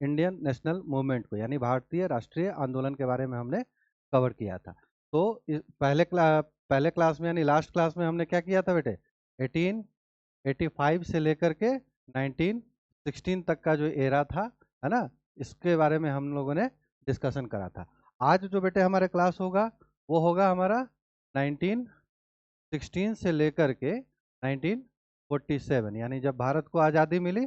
Indian national movement को, यानी भारतीय राष्ट्रीय आंदोलन के बारे में हमने कवर किया था। तो पहले क्लास में यानी लास्ट क्लास में हमने क्या किया था बेटे, 1885 से लेकर के 1916 तक का जो एरा था, है ना, इसके बारे में हम लोगों ने डिस्कशन करा था। आज जो बेटे हमारे क्लास होगा वो होगा हमारा 1916 से लेकर के 1947, यानी जब भारत को आज़ादी मिली,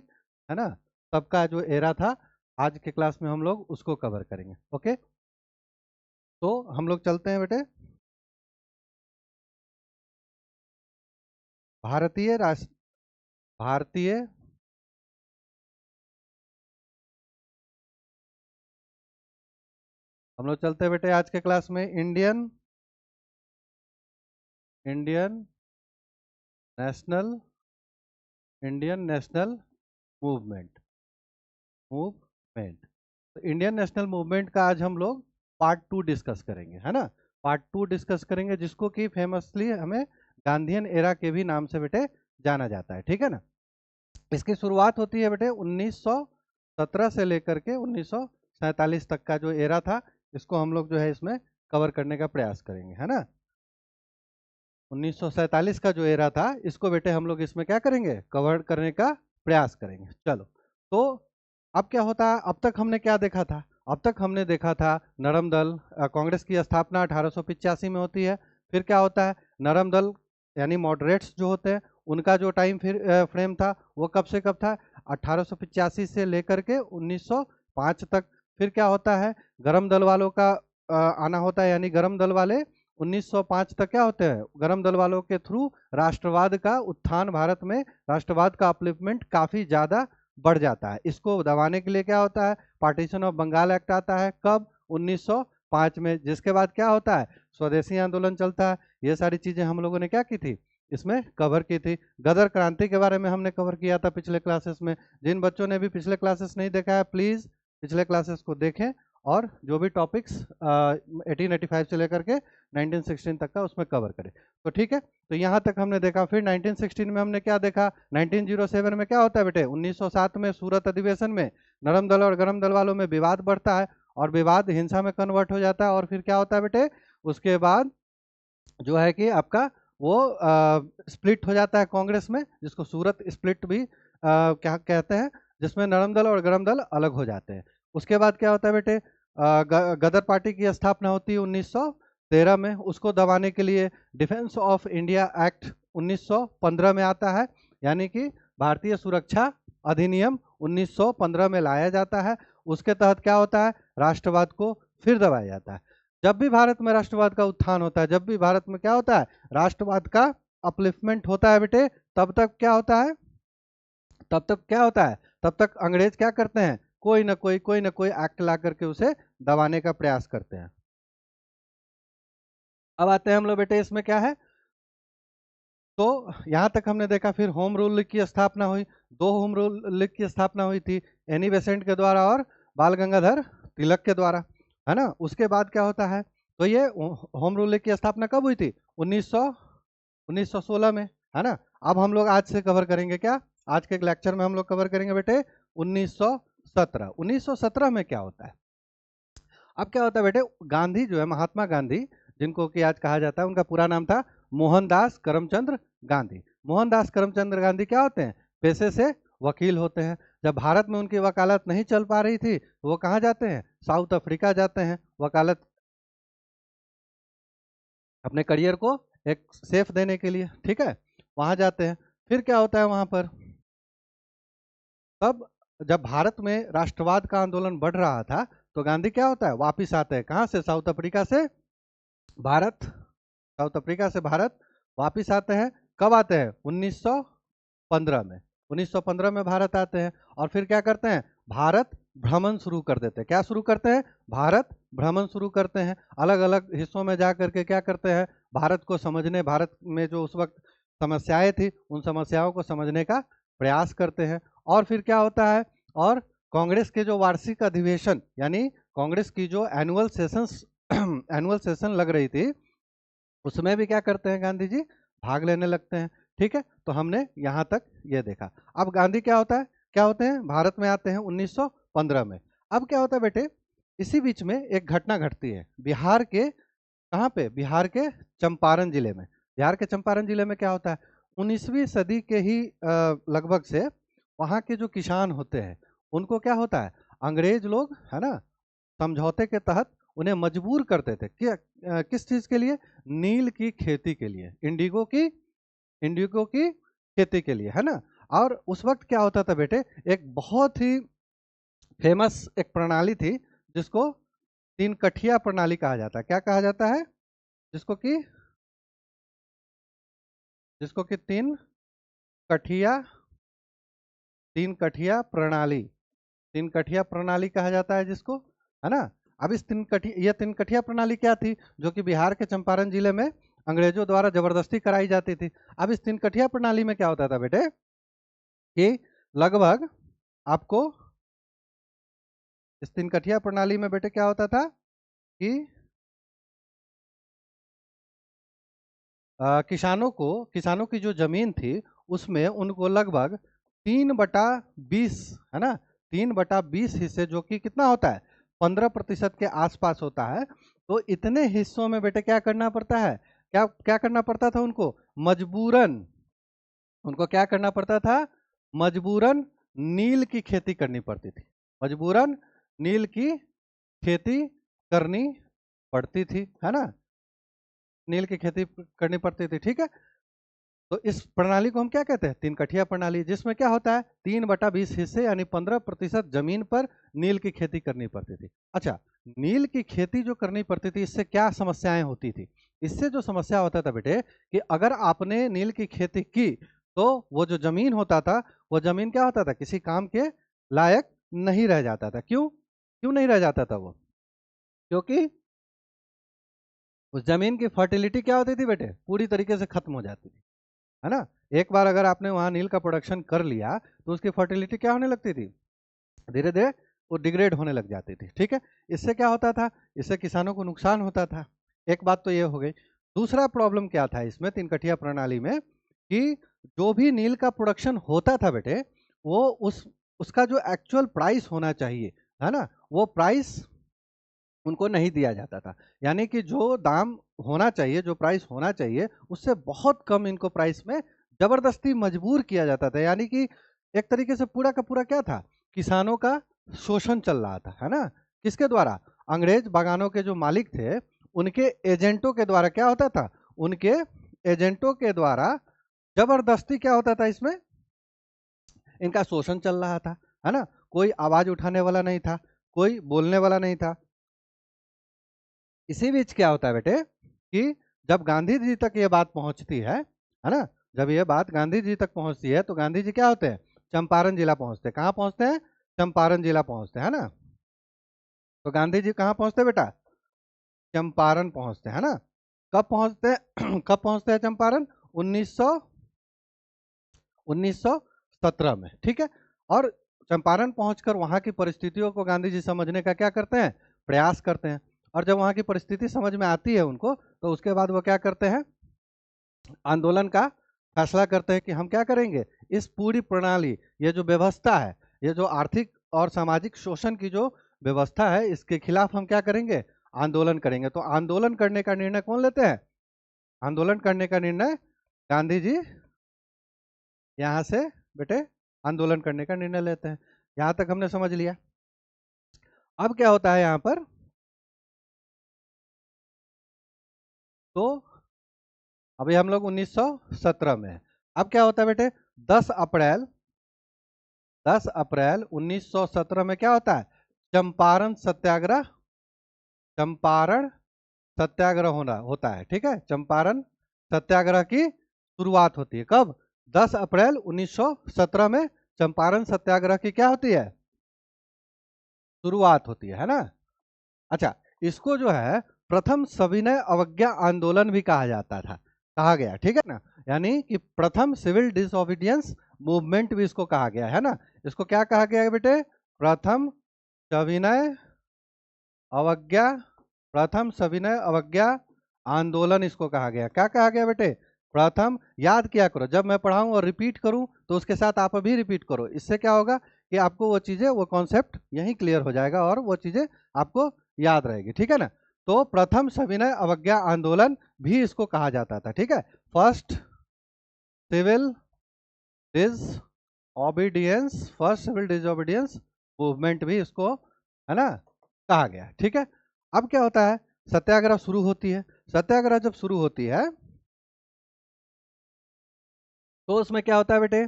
है ना, तब का जो एरा था, आज के क्लास में हम लोग उसको कवर करेंगे। ओके, तो हम लोग चलते हैं बेटे। भारतीय राष्ट्र भारतीय हम लोग चलते हैं बेटे आज के क्लास में Indian Indian national Indian national movement movement तो इंडियन नेशनल मूवमेंट का आज हम लोग पार्ट 2 डिस्कस करेंगे, है ना। पार्ट 2 डिस्कस करेंगे, जिसको कि फेमसली हमें गांधीयन एरा के भी नाम से बेटे जाना जाता है, ठीक है ना। इसकी शुरुआत होती है बेटे 1917 से लेकर के 1947 तक का जो एरा था, इसको हम लोग जो है इसमें कवर करने का प्रयास करेंगे, है ना। 1947 का जो एरा था, इसको बेटे हम लोग इसमें क्या करेंगे, कवर करने का प्रयास करेंगे। चलो, तो अब क्या होता है, अब तक हमने क्या देखा था, अब तक हमने देखा था नरम दल, कांग्रेस की स्थापना 1885 में होती है। फिर क्या होता है, नरम दल यानी मॉडरेट्स जो होते हैं, उनका जो टाइम फ्रेम था वो कब से कब था, 1885 से लेकर के 1905 तक। फिर क्या होता है, गरम दल वालों का आना होता है, यानी गरम दल वाले 1905 तक क्या होते हैं, गरम दल वालों के थ्रू राष्ट्रवाद का उत्थान, भारत में राष्ट्रवाद का अपलिफ्टमेंट काफी ज्यादा बढ़ जाता है। इसको दबाने के लिए क्या होता है, पार्टीशन ऑफ बंगाल एक्ट आता है, कब, 1905 में। जिसके बाद क्या होता है, स्वदेशी आंदोलन चलता है। ये सारी चीजें हम लोगों ने क्या की थी, इसमें कवर की थी। गदर क्रांति के बारे में हमने कवर किया था पिछले क्लासेस में। जिन बच्चों ने भी पिछले क्लासेस नहीं देखा है, प्लीज पिछले क्लासेस को देखें, और जो भी टॉपिक्स 1885 से लेकर के 1916 तक का उसमें कवर करें। तो ठीक है, तो यहाँ तक हमने देखा। फिर 1916 में हमने क्या देखा, 1907 में क्या होता है बेटे, 1907 में सूरत अधिवेशन में नरम दल और गरम दल वालों में विवाद बढ़ता है, और विवाद हिंसा में कन्वर्ट हो जाता है। और फिर क्या होता है बेटे, उसके बाद जो है कि आपका वो स्प्लिट हो जाता है कांग्रेस में, जिसको सूरत स्प्लिट भी क्या कहते हैं, जिसमें नरम दल और गरम दल अलग हो जाते हैं। उसके बाद क्या होता है बेटे, गदर पार्टी की स्थापना होती है 1913 में। उसको दबाने के लिए डिफेंस ऑफ इंडिया एक्ट 1915 में आता है, यानी कि भारतीय सुरक्षा अधिनियम 1915 में लाया जाता है। उसके तहत क्या होता है, राष्ट्रवाद को फिर दबाया जाता है। जब भी भारत में राष्ट्रवाद का उत्थान होता है, जब भी भारत में क्या होता है, राष्ट्रवाद का अपलिफ्टमेंट होता है बेटे, तब तक क्या होता है, तब तक क्या होता है, तब तक अंग्रेज क्या करते हैं, कोई ना कोई एक्ट ला करके उसे दबाने का प्रयास करते हैं। अब आते हैं हम लोग बेटे, इसमें क्या है, तो यहां तक हमने देखा। फिर होम रूल लीग की स्थापना हुई, दो होम रूल लीग की स्थापना हुई थी, एनी बेसेंट के द्वारा और बाल गंगाधर तिलक के द्वारा, है ना। उसके बाद क्या होता है, तो ये होम रूल लीग की स्थापना कब हुई थी, 1916 में, है ना। अब हम लोग आज से कवर करेंगे क्या, आज के लेक्चर में हम लोग कवर करेंगे बेटे 1917। 1917 में क्या होता है, अब क्या होता है बेटे, गांधी जो है, महात्मा गांधी, जिनको कि आज कहा जाता है, उनका पूरा नाम था मोहनदास करमचंद गांधी। मोहनदास करमचंद गांधी क्या होते हैं, पेशे से वकील होते हैं। जब भारत में उनकी वकालत नहीं चल पा रही थी, तो वो कहाँ जाते हैं, साउथ अफ्रीका जाते हैं, वकालत अपने करियर को एक सेफ देने के लिए, ठीक है, वहां जाते हैं। फिर क्या होता है वहां पर, तब जब भारत में राष्ट्रवाद का आंदोलन बढ़ रहा था, तो गांधी क्या होता है, वापिस आते हैं, कहाँ से, साउथ अफ्रीका से भारत, साउथ अफ्रीका से भारत वापिस आते हैं। कब आते हैं, 1915 में। 1915 में भारत आते हैं, और फिर क्या करते हैं, भारत भ्रमण शुरू कर देते हैं। क्या शुरू करते हैं, भारत भ्रमण शुरू करते हैं। अलग अलग हिस्सों में जा करके क्या करते हैं, भारत को समझने, भारत में जो उस वक्त समस्याएं थी, उन समस्याओं को समझने का प्रयास करते हैं। और फिर क्या होता है, और कांग्रेस के जो वार्षिक अधिवेशन, यानी कांग्रेस की जो एनुअल सेशंस एनुअल सेशन लग रही थी, उसमें भी क्या करते हैं, गांधी जी भाग लेने लगते हैं। ठीक है, तो हमने यहाँ तक ये देखा। अब गांधी क्या होता है, क्या होते हैं, भारत में आते हैं 1915 में। अब क्या होता है बेटे, इसी बीच में एक घटना घटती है बिहार के, कहाँ पे, बिहार के चंपारण जिले में। बिहार के चंपारण जिले में क्या होता है, 19वीं सदी के ही लगभग से वहाँ के जो किसान होते हैं उनको क्या होता है, अंग्रेज लोग है ना समझौते के तहत उन्हें मजबूर करते थे कि किस चीज के लिए, नील की खेती के लिए, इंडिगो की खेती के लिए, है ना। और उस वक्त क्या होता था बेटे, एक बहुत ही फेमस एक प्रणाली थी जिसको तीन कठिया प्रणाली कहा जाता है। क्या कहा जाता है, जिसको कि कठिया तीन कठिया प्रणाली, तीन कठिया प्रणाली कहा जाता है जिसको, है ना। अब इस तीन कठिया प्रणाली क्या थी, जो कि बिहार के चंपारण जिले में अंग्रेजों द्वारा जबरदस्ती कराई जाती थी। अब इस तीन कठिया प्रणाली में क्या होता था बेटे, कि लगभग आपको इस तीन कठिया प्रणाली में बेटे क्या होता था कि किसानों की जो जमीन थी उसमें उनको लगभग 3/20, है ना, 3/20 हिस्से, जो कि कितना होता है, 15% के आसपास होता है। तो इतने हिस्सों में बेटे क्या करना पड़ता है, क्या क्या करना पड़ता था उनको, मजबूरन, उनको क्या करना पड़ता था, मजबूरन नील की खेती करनी पड़ती थी, मजबूरन नील की खेती करनी पड़ती थी, है ना, नील की खेती करनी पड़ती थी, ठीक है। तो इस प्रणाली को हम क्या कहते हैं, तीन कठिया प्रणाली, जिसमें क्या होता है 3/20 हिस्से यानी 15% जमीन पर नील की खेती करनी पड़ती थी। अच्छा, नील की खेती जो करनी पड़ती थी इससे क्या समस्याएं होती थी, इससे जो समस्या होता था बेटे, कि अगर आपने नील की खेती की तो वो जो जमीन होता था, वो जमीन क्या होता था, किसी काम के लायक नहीं रह जाता था। क्यों क्यों नहीं रह जाता था वो, क्योंकि उस जमीन की फर्टिलिटी क्या होती थी बेटे, पूरी तरीके से खत्म हो जाती थी, है ना। एक बार अगर आपने वहां नील का प्रोडक्शन कर लिया तो उसकी फर्टिलिटी क्या होने लगती थी, धीरे धीरे वो डिग्रेड होने लग जाती थी, ठीक है। इससे क्या होता था, इससे किसानों को नुकसान होता था। एक बात तो ये हो गई। दूसरा प्रॉब्लम क्या था इसमें तीन कठिया प्रणाली में, कि जो भी नील का प्रोडक्शन होता था बेटे, वो उसका जो एक्चुअल प्राइस होना चाहिए, है ना, वो प्राइस उनको नहीं दिया जाता था। यानी कि जो दाम होना चाहिए, जो प्राइस होना चाहिए, उससे बहुत कम इनको प्राइस में जबरदस्ती मजबूर किया जाता था। यानी कि एक तरीके से पूरा का पूरा क्या था, किसानों का शोषण चल रहा था, है ना। किसके द्वारा, अंग्रेज बागानों के जो मालिक थे उनके एजेंटों के द्वारा क्या होता था, उनके एजेंटों के द्वारा जबरदस्ती क्या होता था, इसमें इनका शोषण चल रहा था, है ना। कोई आवाज उठाने वाला नहीं था, कोई बोलने वाला नहीं था। इसी बीच क्या होता है बेटे, कि जब गांधी जी तक ये बात पहुंचती है ना, जब ये बात गांधी जी तक पहुंचती है तो गांधी जी क्या होते हैं, चंपारण जिला पहुंचते हैं। कहाँ पहुंचते हैं, चंपारण जिला पहुंचते हैं, है ना। तो गांधी जी कहाँ पहुंचते हैं बेटा, चंपारण पहुंचते हैं, है ना। कब पहुंचते हैं कब पहुंचते हैं चंपारण, 1917 में, ठीक है। और चंपारण पहुंचकर वहां की परिस्थितियों को गांधी जी समझने का क्या करते हैं, प्रयास करते हैं। और जब वहां की परिस्थिति समझ में आती है उनको, तो उसके बाद वो क्या करते हैं, आंदोलन का फैसला करते हैं कि हम क्या करेंगे, इस पूरी प्रणाली, ये जो व्यवस्था है, ये जो आर्थिक और सामाजिक शोषण की जो व्यवस्था है, इसके खिलाफ हम क्या करेंगे, आंदोलन करेंगे। तो आंदोलन करने का निर्णय कौन लेते हैं, आंदोलन करने का निर्णय गांधी जी यहाँ से बेटे आंदोलन करने का निर्णय लेते हैं। यहाँ तक हमने समझ लिया। अब क्या होता है यहाँ पर, तो अभी हम लोग 1917 में हैं। अब क्या होता है बेटे, 10 अप्रैल 1917 में क्या होता है, चंपारण सत्याग्रह, चंपारण सत्याग्रह होता है, ठीक है। चंपारण सत्याग्रह की शुरुआत होती है कब, 10 अप्रैल 1917 में चंपारण सत्याग्रह की क्या होती है, शुरुआत होती है ना। अच्छा, इसको जो है प्रथम सविनय अवज्ञा आंदोलन भी कहा जाता था, कहा गया, ठीक है ना। यानी कि प्रथम सिविल डिसोबीडियंस मूवमेंट भी इसको कहा गया है ना। इसको क्या कहा गया है बेटे, प्रथम सविनय अवज्ञा, प्रथम सविनय अवज्ञा आंदोलन इसको कहा गया। क्या कहा गया बेटे, प्रथम, याद किया करो, जब मैं पढ़ाऊं और रिपीट करूं तो उसके साथ आप भी रिपीट करो। इससे क्या होगा कि आपको वो चीजें, वो कॉन्सेप्ट यहीं क्लियर हो जाएगा और वो चीजें आपको याद रहेगी, ठीक है ना। तो प्रथम सविनय अवज्ञा आंदोलन भी इसको कहा जाता था, ठीक है। First civil disobedience, first civil disobedience movement भी इसको, है ना, कहा गया, ठीक है। अब क्या होता है, सत्याग्रह शुरू होती है। सत्याग्रह जब शुरू होती है तो उसमें क्या होता है बेटे,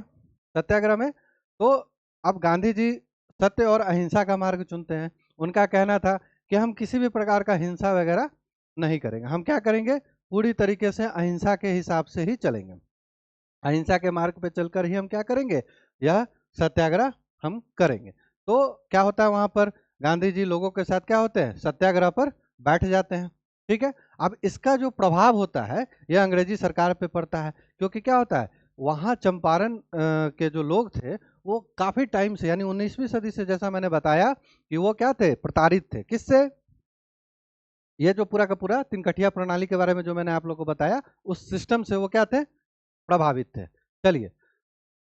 सत्याग्रह में, तो अब गांधी जी सत्य और अहिंसा का मार्ग चुनते हैं। उनका कहना था कि हम किसी भी प्रकार का हिंसा वगैरह नहीं करेंगे, हम क्या करेंगे, पूरी तरीके से अहिंसा के हिसाब से ही चलेंगे। अहिंसा के मार्ग पे चलकर ही हम क्या करेंगे, यह सत्याग्रह हम करेंगे। तो क्या होता है वहां पर, गांधी जी लोगों के साथ क्या होते हैं, सत्याग्रह पर बैठ जाते हैं, ठीक है। अब इसका जो प्रभाव होता है यह अंग्रेजी सरकार पे पड़ता है, क्योंकि क्या होता है, वहाँ चंपारण के जो लोग थे वो काफी टाइम से, यानी 19वीं सदी से, जैसा मैंने बताया कि वो क्या थे, प्रताड़ित थे। किससे, ये जो पूरा का पूरा तिनकठिया प्रणाली के बारे में जो मैंने आप लोगों को बताया, उस सिस्टम से वो क्या थे, प्रभावित थे। चलिए,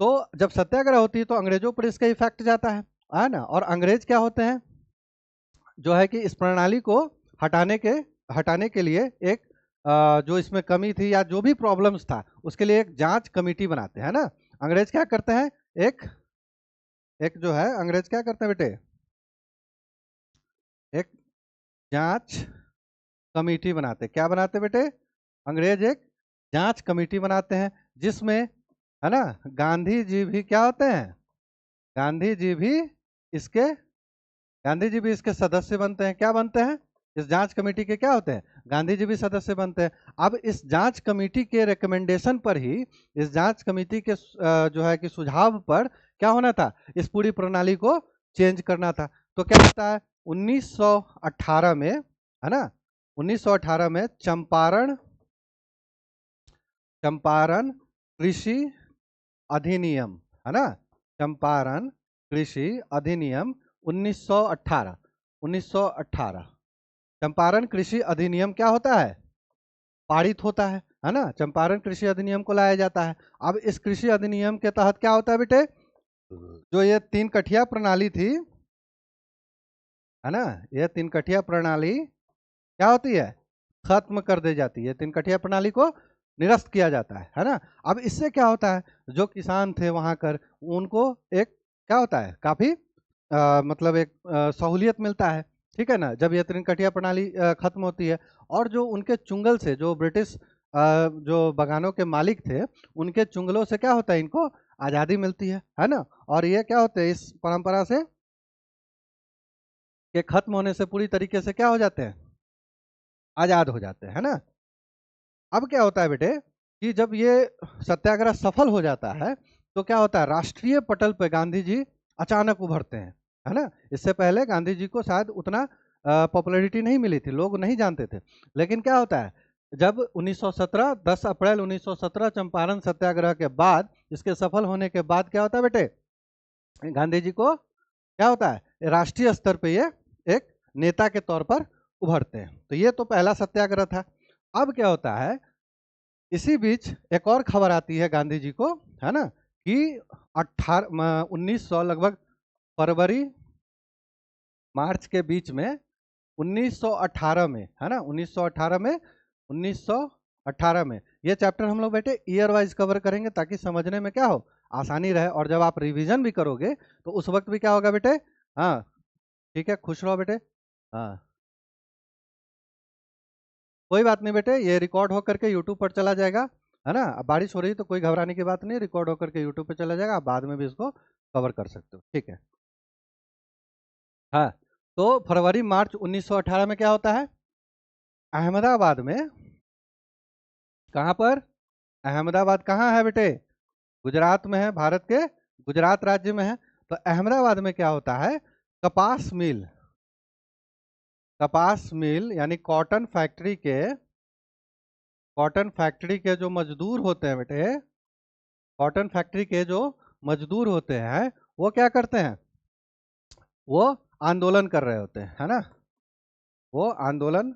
तो जब सत्याग्रह होती है तो अंग्रेजों पर इसका इफेक्ट जाता है ना। और अंग्रेज क्या होते हैं, जो है कि इस प्रणाली को हटाने के लिए एक जो इसमें कमी थी या जो भी प्रॉब्लम्स था उसके लिए एक जांच कमेटी बनाते हैं ना। अंग्रेज क्या करते हैं, एक एक जो है, अंग्रेज क्या करते हैं बेटे, एक जांच कमेटी बनाते हैं। क्या बनाते हैं बेटे, अंग्रेज एक जांच कमेटी बनाते हैं, जिसमें, है ना, गांधी जी भी क्या होते हैं, गांधी जी भी इसके गांधी जी भी इसके सदस्य बनते हैं। क्या बनते हैं, इस जांच कमेटी के क्या होते हैं, गांधी जी भी सदस्य बनते हैं। अब इस जांच कमेटी के रिकमेंडेशन पर ही, इस जांच कमेटी के जो है कि सुझाव पर क्या होना था, इस पूरी प्रणाली को चेंज करना था। तो क्या होता है, 1918 में, है ना, 1918 में चंपारण चंपारण कृषि अधिनियम, है ना, चंपारण कृषि अधिनियम 1918, 1918 चंपारण कृषि अधिनियम क्या होता है, पारित होता है ना। चंपारण कृषि अधिनियम को लाया जाता है। अब इस कृषि अधिनियम के तहत क्या होता है बेटे, जो ये तीन कठिया प्रणाली थी, है ना, ये तीन कठिया प्रणाली क्या होती है, खत्म कर दी जाती है। तीन कठिया प्रणाली को निरस्त किया जाता है ना। अब इससे क्या होता है, जो किसान थे वहां कर, उनको एक क्या होता है, काफी मतलब एक सहूलियत मिलता है, ठीक है ना, जब ये त्रिनकटिया प्रणाली खत्म होती है। और जो उनके चुंगल से, जो ब्रिटिश जो बगानों के मालिक थे, उनके चुंगलों से क्या होता है, इनको आज़ादी मिलती है ना। और ये क्या होते हैं, इस परंपरा से के खत्म होने से पूरी तरीके से क्या हो जाते हैं, आज़ाद हो जाते हैं, है ना। अब क्या होता है बेटे, कि जब ये सत्याग्रह सफल हो जाता है तो क्या होता है, राष्ट्रीय पटल पे गांधी जी अचानक उभरते हैं, है ना। इससे पहले गांधी जी को शायद उतना पॉपुलैरिटी नहीं मिली थी, लोग नहीं जानते थे। लेकिन क्या होता है, जब 1917, 10 अप्रैल 1917 चंपारण सत्याग्रह के बाद, इसके सफल होने के बाद क्या होता है बेटे, गांधी जी को क्या होता है, राष्ट्रीय स्तर पे ये एक नेता के तौर पर उभरते हैं। तो ये तो पहला सत्याग्रह था। अब क्या होता है, इसी बीच एक और खबर आती है गांधी जी को, है ना, कि 1900 लगभग फरवरी मार्च के बीच में, 1918 में, है ना, 1918 में ये चैप्टर हम लोग बेटे ईयर वाइज कवर करेंगे, ताकि समझने में क्या हो, आसानी रहे। और जब आप रिवीजन भी करोगे तो उस वक्त भी क्या होगा बेटे, हाँ, ठीक है, खुश रहो बेटे। हाँ, कोई बात नहीं बेटे, ये रिकॉर्ड होकर के यूट्यूब पर चला जाएगा, है ना। अब बारिश हो रही है तो कोई घबराने की बात नहीं, रिकॉर्ड होकर के यूट्यूब पे चला जाएगा, आप बाद में भी इसको कवर कर सकते हो, ठीक है। हाँ, तो फरवरी मार्च 1918 में क्या होता है, अहमदाबाद में, कहाँ पर, अहमदाबाद कहाँ है बेटे, गुजरात में है, भारत के गुजरात राज्य में है। तो अहमदाबाद में क्या होता है, कपास मिल, कपास मिल यानी कॉटन फैक्ट्री के जो मजदूर होते हैं बेटे, कॉटन फैक्ट्री के जो मजदूर होते हैं, वो क्या करते हैं, वो आंदोलन कर रहे होते हैं, है ना, वो आंदोलन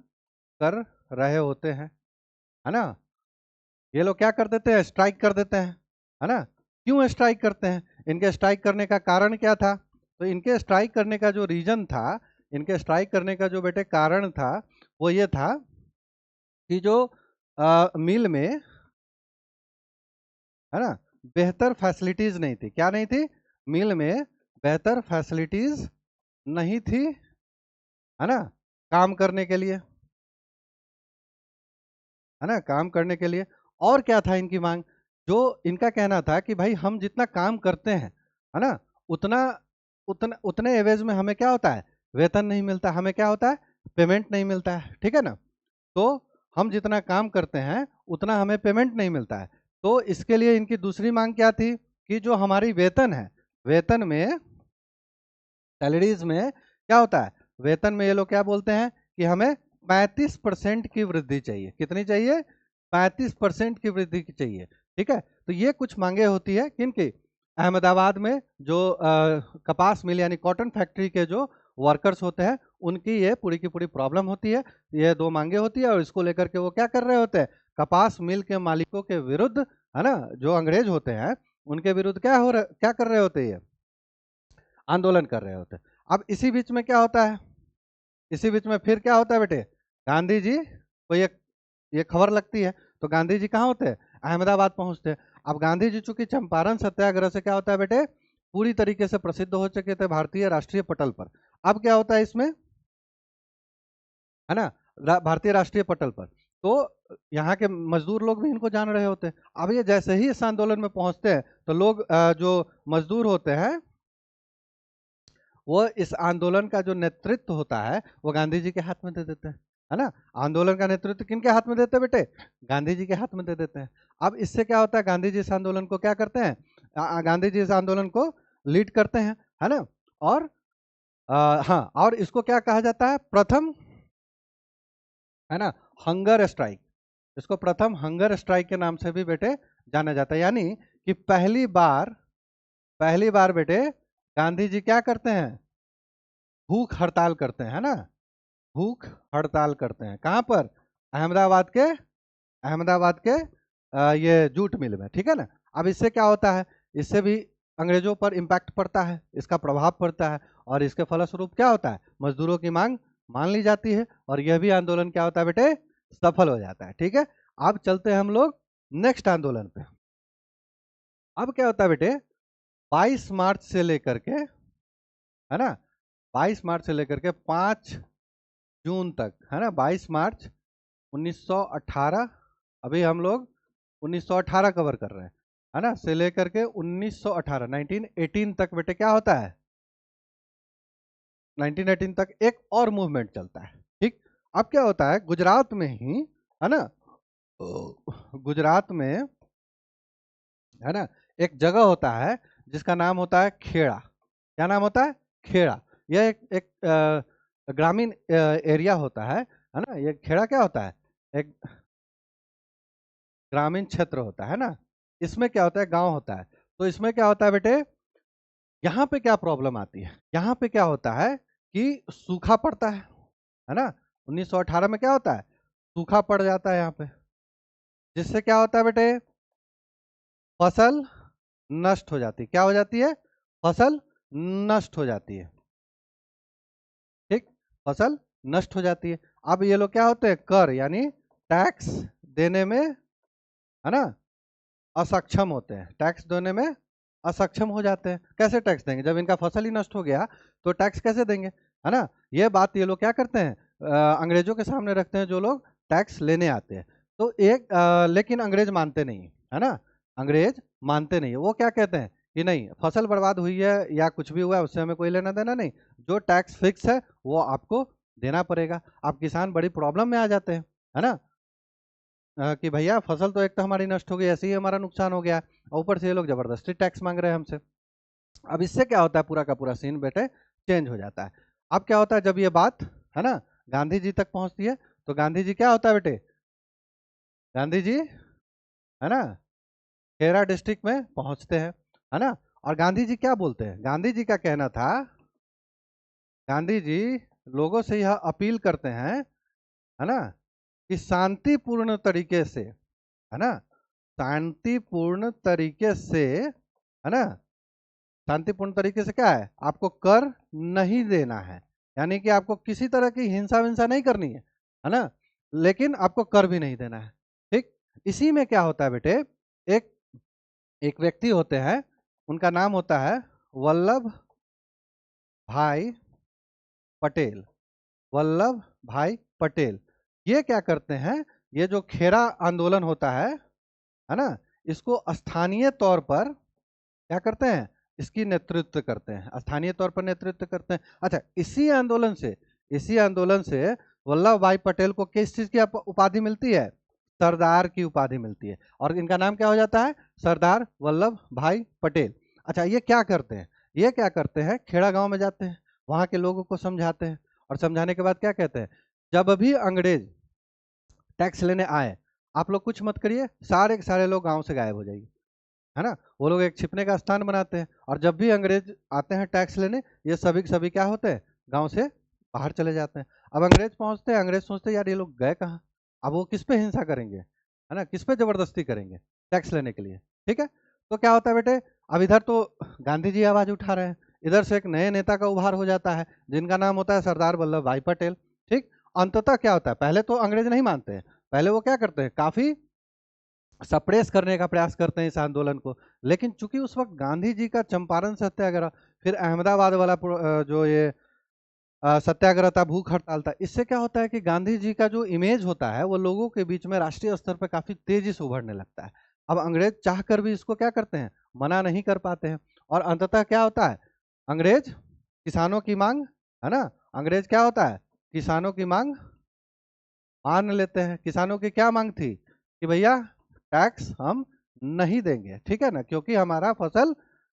कर रहे होते हैं, है ना। ये लोग क्या कर देते हैं, स्ट्राइक कर देते हैं, है ना। क्यों स्ट्राइक करते हैं, इनके स्ट्राइक करने का कारण क्या था, तो इनके स्ट्राइक करने का जो रीजन था, इनके स्ट्राइक करने का जो बेटे कारण था, वो ये था कि जो मिल में, है ना, बेहतर फैसिलिटीज नहीं थी। क्या नहीं थी? मिल में बेहतर फैसिलिटीज नहीं थी, है ना, काम करने के लिए, है ना, काम करने के लिए। और क्या था इनकी मांग? जो इनका कहना था कि भाई हम जितना काम करते हैं, है ना, उतना उतना उतने एवरेज में हमें क्या होता है? वेतन नहीं मिलता, हमें क्या होता है? पेमेंट नहीं मिलता है, ठीक है ना। तो हम जितना काम करते हैं उतना हमें पेमेंट नहीं मिलता है। तो इसके लिए इनकी दूसरी मांग क्या थी कि जो हमारी वेतन है, वेतन में, सैलरीज में क्या होता है? वेतन में ये लोग क्या बोलते हैं कि हमें 35% की वृद्धि चाहिए। कितनी चाहिए? 35% की वृद्धि की चाहिए, ठीक है। तो ये कुछ मांगे होती है किनकी? अहमदाबाद में जो कपास मिल यानी कॉटन फैक्ट्री के जो वर्कर्स होते हैं, उनकी ये पूरी की पूरी प्रॉब्लम होती है। ये दो मांगे होती है और इसको लेकर के वो क्या कर रहे होते हैं? कपास मिल के मालिकों के विरुद्ध, है ना, जो अंग्रेज होते हैं उनके विरुद्ध क्या कर रहे होते हैं? ये आंदोलन कर रहे होते हैं। अब इसी बीच में क्या होता है? इसी बीच में फिर क्या होता है बेटे? गांधी जी को ये खबर लगती है। तो गांधी जी कहाँ होते हैं? अहमदाबाद पहुंचते हैं। अब गांधी जी चूंकि चंपारण सत्याग्रह से क्या होता है बेटे? पूरी तरीके से प्रसिद्ध हो चुके थे भारतीय राष्ट्रीय पटल पर। अब क्या होता है इसमें, है ना, भारतीय राष्ट्रीय पटल पर, तो यहाँ के मजदूर लोग भी इनको जान रहे होते हैं। अब ये जैसे ही इस आंदोलन में पहुंचते हैं तो लोग जो मजदूर होते हैं, वो इस आंदोलन का जो नेतृत्व होता है वो गांधी जी के हाथ में दे देते हैं, है ना। आंदोलन का नेतृत्व किनके हाथ में देते हैं बेटे? गांधी जी के हाथ में दे देते हैं। अब इससे क्या होता है? गांधी जी इस आंदोलन को क्या करते हैं? गांधी जी इस आंदोलन को लीड करते हैं, है ना। और हाँ, और इसको क्या कहा जाता है? प्रथम, है ना, हंगर स्ट्राइक। इसको प्रथम हंगर स्ट्राइक के नाम से भी बेटे जाना जाता है। यानी कि पहली बार बेटे गांधी जी क्या करते हैं? भूख हड़ताल करते हैं, है ना। भूख हड़ताल करते हैं कहाँ पर? अहमदाबाद के, अहमदाबाद के ये जूट मिल में, ठीक है ना। अब इससे क्या होता है? इससे भी अंग्रेजों पर इम्पैक्ट पड़ता है, इसका प्रभाव पड़ता है, और इसके फलस्वरूप क्या होता है? मजदूरों की मांग मान ली जाती है और यह भी आंदोलन क्या होता है बेटे? सफल हो जाता है, ठीक है। अब चलते हैं हम लोग नेक्स्ट आंदोलन पे। अब क्या होता है बेटे? 22 मार्च से लेकर के, है ना, 22 मार्च से लेकर के 5 जून तक, है ना, 22 मार्च 1918, अभी हम लोग 1918 कवर कर रहे हैं, है ना, से लेकर के 1918 1918 तक बेटे क्या होता है? 1918 तक एक और मूवमेंट चलता है, ठीक। अब क्या होता है? गुजरात में ही, है ना, गुजरात में, है ना, एक जगह होता है जिसका नाम होता है खेड़ा। क्या नाम होता है? खेड़ा। यह एक ग्रामीण एरिया होता है ना। ये खेड़ा क्या होता है? एक ग्रामीण क्षेत्र होता है ना। इसमें क्या होता है? गांव होता है। तो इसमें क्या होता है बेटे? यहाँ पे क्या प्रॉब्लम आती है? यहाँ पे क्या होता है कि सूखा पड़ता है ना। 1918 में क्या होता है? सूखा पड़ जाता है यहाँ पे, जिससे क्या होता है बेटे? फसल नष्ट हो जाती है। क्या हो जाती है? फसल नष्ट हो जाती है, ठीक। फसल नष्ट हो जाती है। अब ये लोग क्या होते हैं? कर यानी टैक्स देने में, है ना, असक्षम होते हैं। टैक्स देने में असक्षम हो जाते हैं। कैसे टैक्स देंगे जब इनका फसल ही नष्ट हो गया? तो टैक्स कैसे देंगे, है ना। ये बात ये लोग क्या करते हैं? अंग्रेजों के सामने रखते हैं, जो लोग टैक्स लेने आते हैं। तो लेकिन अंग्रेज मानते नहीं, है ना। अंग्रेज मानते नहीं है। वो क्या कहते हैं कि नहीं, फसल बर्बाद हुई है या कुछ भी हुआ है उससे हमें कोई लेना देना नहीं, जो टैक्स फिक्स है वो आपको देना पड़ेगा। आप किसान बड़ी प्रॉब्लम में आ जाते हैं, है ना। कि भैया फसल तो एक तो हमारी नष्ट हो गई, ऐसे ही हमारा नुकसान हो गया, और ऊपर से ये लोग जबरदस्ती टैक्स मांग रहे हैं हमसे। अब इससे क्या होता है? पूरा का पूरा सीन बेटे चेंज हो जाता है। अब क्या होता है जब ये बात, है ना, गांधी जी तक पहुंचती है, तो गांधी जी क्या होता है बेटे? गांधी जी, है ना, खेड़ा डिस्ट्रिक्ट में पहुंचते हैं, है ना। और गांधी जी क्या बोलते हैं? गांधी जी का कहना था, गांधी जी लोगों से यह अपील करते हैं, है ना, कि शांतिपूर्ण तरीके से, है ना, शांतिपूर्ण तरीके से, है ना, शांतिपूर्ण तरीके से क्या है, आपको कर नहीं देना है, यानी कि आपको किसी तरह की हिंसा विंसा नहीं करनी है ना, लेकिन आपको कर भी नहीं देना है। ठीक, इसी में क्या होता है बेटे, एक एक व्यक्ति होते हैं, उनका नाम होता है वल्लभ भाई पटेल। वल्लभ भाई पटेल, ये क्या करते हैं, ये जो खेरा आंदोलन होता है ना, इसको स्थानीय तौर पर क्या करते हैं, इसकी नेतृत्व करते हैं, स्थानीय तौर पर नेतृत्व करते हैं। अच्छा, इसी आंदोलन से वल्लभ भाई पटेल को किस चीज की उपाधि मिलती है, सरदार की उपाधि मिलती है, और इनका नाम क्या हो जाता है, सरदार वल्लभ भाई पटेल। अच्छा, ये क्या करते हैं, ये क्या करते हैं, खेड़ा गांव में जाते हैं, वहां के लोगों को समझाते हैं, और समझाने के बाद क्या कहते हैं, जब भी अंग्रेज टैक्स लेने आए, आप लोग कुछ मत करिए, सारे के सारे लोग गांव से गायब हो जाइए, है ना। वो लोग एक छिपने का स्थान बनाते हैं, और जब भी अंग्रेज आते हैं टैक्स लेने, ये सभी के सभी क्या होते हैं, गांव से बाहर चले जाते हैं। अब अंग्रेज पहुंचते हैं, अंग्रेज सोचते हैं यार ये लोग गए कहाँ, अब वो किस पे हिंसा करेंगे, है ना, किस पे जबरदस्ती करेंगे टैक्स लेने के लिए। ठीक है, तो क्या होता है बेटे, अब इधर तो गांधी जी आवाज उठा रहे हैं, इधर से एक नए नेता का उभार हो जाता है, जिनका नाम होता है सरदार वल्लभ भाई पटेल। ठीक, अंततः क्या होता है, पहले तो अंग्रेज नहीं मानते हैं, पहले वो क्या करते हैं, काफी सप्रेस करने का प्रयास करते हैं इस आंदोलन को, लेकिन चूंकि उस वक्त गांधी जी का चंपारण सत्याग्रह, फिर अहमदाबाद वाला जो ये सत्याग्रह था, भूख हड़ताल था, इससे क्या होता है कि गांधी जी का जो इमेज होता है वो लोगों के बीच में राष्ट्रीय स्तर पर काफी तेजी से उभरने लगता है। अब अंग्रेज चाह कर भी इसको क्या करते हैं, मना नहीं कर पाते हैं, और अंततः क्या होता है, अंग्रेज किसानों की मांग, है ना, अंग्रेज क्या होता है, किसानों की मांग मान लेते हैं। किसानों की क्या मांग थी कि भैया टैक्स हम नहीं देंगे, ठीक है ना, क्योंकि हमारा फसल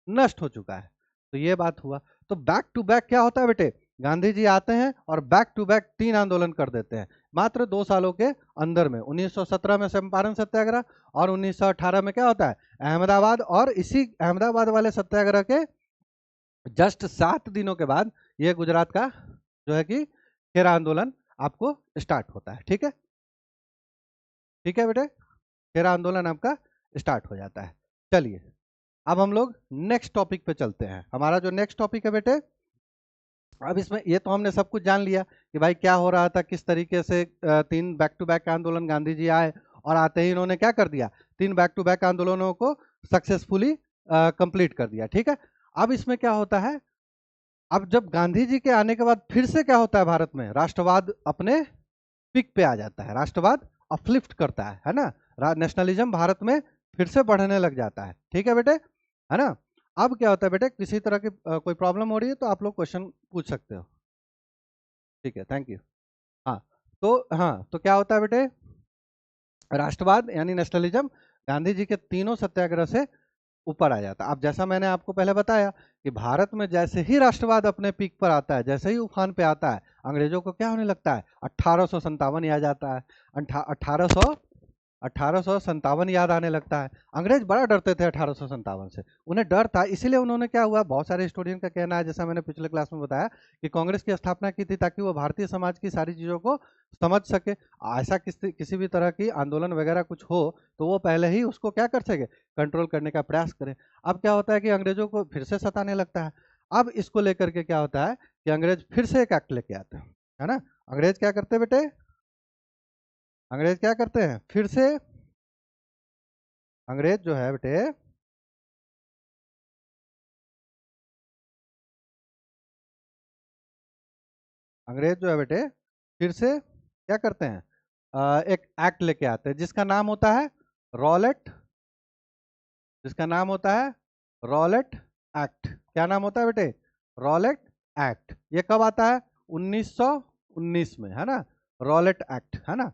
नष्ट हो चुका है। तो ये बात हुआ। तो बैक टू बैक क्या होता है बेटे, गांधी जी आते हैं और बैक टू बैक 3 आंदोलन कर देते हैं मात्र 2 सालों के अंदर में। 1917 में चंपारण सत्याग्रह, और 1918 में क्या होता है, अहमदाबाद, और इसी अहमदाबाद वाले सत्याग्रह के जस्ट 7 दिनों के बाद ये गुजरात का जो है कि खेरा आंदोलन आपको स्टार्ट होता है। ठीक है, ठीक है बेटे, खेरा आंदोलन आपका स्टार्ट हो जाता है। चलिए, अब हम लोग नेक्स्ट टॉपिक पे चलते हैं। हमारा जो नेक्स्ट टॉपिक है बेटे, अब इसमें ये तो हमने सब कुछ जान लिया कि भाई क्या हो रहा था, किस तरीके से 3 बैक टू बैक आंदोलन गांधी जी आए, और आते ही इन्होंने क्या कर दिया, 3 बैक टू बैक आंदोलनों को सक्सेसफुली कंप्लीट कर दिया। ठीक है, अब इसमें क्या होता है, अब जब गांधी जी के आने के बाद फिर से क्या होता है, भारत में राष्ट्रवाद अपने पिक पे आ जाता है, राष्ट्रवाद अपलिफ्ट करता है ना, नेशनलिज्म भारत में फिर से बढ़ने लग जाता है। ठीक है बेटे, है ना। अब क्या होता है बेटे, किसी तरह की कोई प्रॉब्लम हो रही है तो आप लोग क्वेश्चन पूछ सकते हो। ठीक है, थैंक यू। हाँ, तो क्या होता है बेटे, राष्ट्रवाद यानी नेशनलिज्म गांधी जी के तीनों सत्याग्रह से ऊपर आ जाता है। अब जैसा मैंने आपको पहले बताया कि भारत में जैसे ही राष्ट्रवाद अपने पीक पर आता है, जैसे ही उफान पे आता है, अंग्रेजों को क्या होने लगता है, 1857 याद आता है, 1857 याद आने लगता है। अंग्रेज बड़ा डरते थे 1857 से, उन्हें डर था, इसीलिए उन्होंने क्या हुआ, बहुत सारे हिस्टोरियन का कहना है, जैसा मैंने पिछले क्लास में बताया, कि कांग्रेस की स्थापना की थी ताकि वो भारतीय समाज की सारी चीज़ों को समझ सके। ऐसा किसी भी तरह की आंदोलन वगैरह कुछ हो तो वो पहले ही उसको क्या कर सके, कंट्रोल करने का प्रयास करें। अब क्या होता है कि अंग्रेजों को फिर से सताने लगता है। अब इसको लेकर के क्या होता है कि अंग्रेज फिर से एक एक्ट लेके आते हैं, है ना। अंग्रेज क्या करते हैं बेटे, अंग्रेज क्या करते हैं, फिर से अंग्रेज जो है बेटे, अंग्रेज जो है बेटे फिर से क्या करते हैं, एक एक्ट लेके आते हैं जिसका नाम होता है रॉलेट, जिसका नाम होता है रॉलेट एक्ट। क्या नाम होता है बेटे, रॉलेट एक्ट। ये कब आता है, 1919 में, है ना, रॉलेट एक्ट, है ना।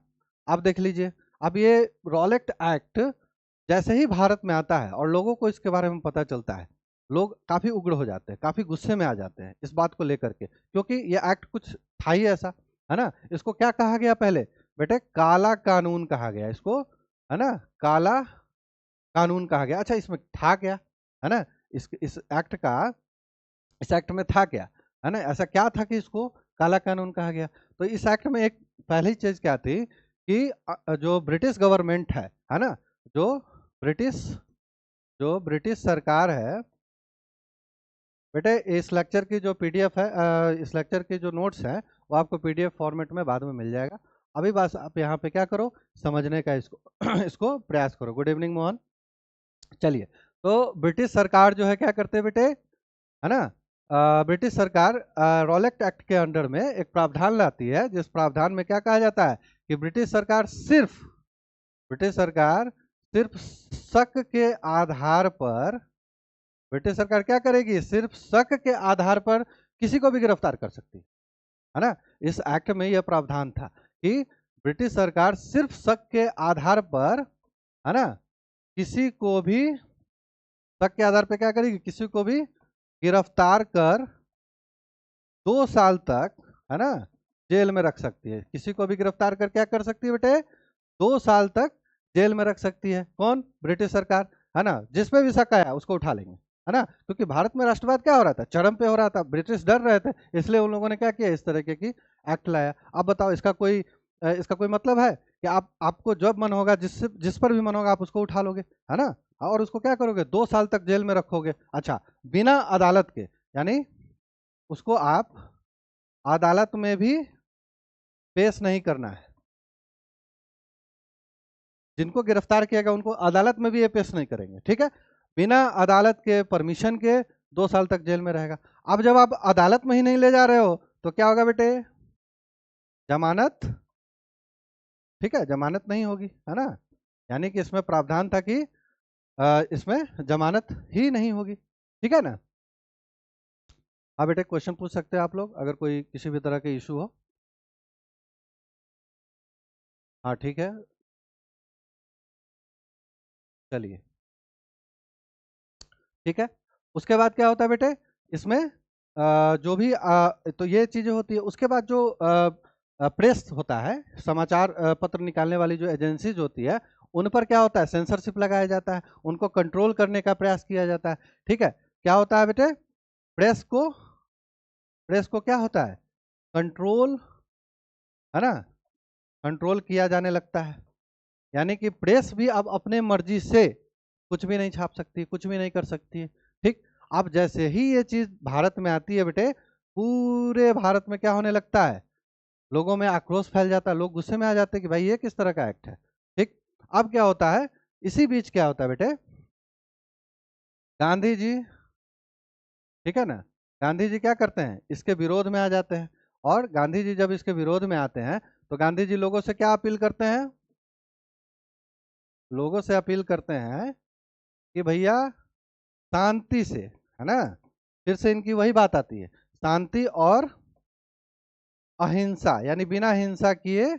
अब देख लीजिए, अब ये रॉलेट एक्ट जैसे ही भारत में आता है और लोगों को इसके बारे में पता चलता है, लोग काफी उग्र हो जाते हैं, काफी गुस्से में आ जाते हैं इस बात को लेकर के, क्योंकि ये एक्ट कुछ था ही ऐसा, है ना। इसको क्या कहा गया पहले बेटे, काला कानून कहा गया इसको, है ना, काला कानून कहा गया। अच्छा, इसमें था क्या, है ना, इस एक्ट का, इस एक्ट में था क्या, है ना, ऐसा क्या था कि इसको काला कानून कहा गया। तो इस एक्ट में एक पहली चीज क्या थी कि जो ब्रिटिश गवर्नमेंट है ना, जो ब्रिटिश जो ब्रिटिश सरकार है, बेटे इस लेक्चर की जो पीडीएफ है, इस लेक्चर के जो नोट्स हैं वो आपको पीडीएफ फॉर्मेट में बाद में मिल जाएगा। अभी बस आप यहाँ पे क्या करो, समझने का इसको इसको प्रयास करो। Good evening Mohan. चलिए, तो ब्रिटिश सरकार जो है क्या करते हैं बेटे, है ना, ब्रिटिश सरकार रॉलेट एक्ट के अंडर में एक प्रावधान लाती है, जिस प्रावधान में क्या कहा जाता है कि ब्रिटिश सरकार सिर्फ शक के आधार पर, ब्रिटिश सरकार क्या करेगी, सिर्फ शक के आधार पर किसी को भी गिरफ्तार कर सकती है ना। इस एक्ट में यह प्रावधान था कि ब्रिटिश सरकार सिर्फ शक के आधार पर, है ना, किसी को भी शक के आधार पर क्या करेगी, किसी को भी गिरफ्तार कर 2 साल तक, है ना, जेल में रख सकती है। किसी को भी गिरफ्तार कर क्या कर सकती है बेटे, 2 साल तक जेल में रख सकती है। कौन, ब्रिटिश सरकार, है ना। जिसपे भी शक आया उसको उठा लेंगे, है ना, क्योंकि भारत में राष्ट्रवाद क्या हो रहा था, चरम पे हो रहा था, ब्रिटिश डर रहे थे, इसलिए उन लोगों ने क्या किया, इस तरीके की एक्ट लाया। अब बताओ इसका कोई मतलब है कि आपको जब मन होगा, जिस पर भी मन होगा आप उसको उठा लोगे, है ना, और उसको क्या करोगे, 2 साल तक जेल में रखोगे। अच्छा, बिना अदालत के, यानी उसको आप अदालत में भी पेश नहीं करना है। जिनको गिरफ्तार किया गया उनको अदालत में भी ये पेश नहीं करेंगे, ठीक है। बिना अदालत के परमिशन के 2 साल तक जेल में रहेगा। अब जब आप अदालत में ही नहीं ले जा रहे हो तो क्या होगा बेटे, जमानत, ठीक है, जमानत नहीं होगी, है ना। यानी कि इसमें प्रावधान था कि इसमें जमानत ही नहीं होगी, ठीक है ना। अब बेटे क्वेश्चन पूछ सकते हैं आप लोग, अगर कोई किसी भी तरह के इशू हो। हाँ ठीक है, चलिए, ठीक है। उसके बाद क्या होता है बेटे, इसमें जो भी तो ये चीजें होती है। उसके बाद जो प्रेस होता है, समाचार पत्र निकालने वाली जो एजेंसीज होती है, उन पर क्या होता है, सेंसरशिप लगाया जाता है, उनको कंट्रोल करने का प्रयास किया जाता है, ठीक है। क्या होता है बेटे, प्रेस को प्रेस को क्या होता है, कंट्रोल, है ना, कंट्रोल किया जाने लगता है। यानी कि प्रेस भी अब अपने मर्जी से कुछ भी नहीं छाप सकती, कुछ भी नहीं कर सकती है, ठीक। अब जैसे ही ये चीज भारत में आती है बेटे, पूरे भारत में क्या होने लगता है, लोगों में आक्रोश फैल जाता है, लोग गुस्से में आ जाते हैं कि भाई ये किस तरह का एक्ट है, ठीक। अब क्या होता है, इसी बीच क्या होता है बेटे, गांधी जी, ठीक है ना, गांधी जी क्या करते हैं, इसके विरोध में आ जाते हैं। और गांधी जी जब इसके विरोध में आते हैं तो गांधी जी लोगों से क्या अपील करते हैं, लोगों से अपील करते हैं कि भैया शांति से, है ना, फिर से इनकी वही बात आती है, शांति और अहिंसा, यानी बिना हिंसा किए,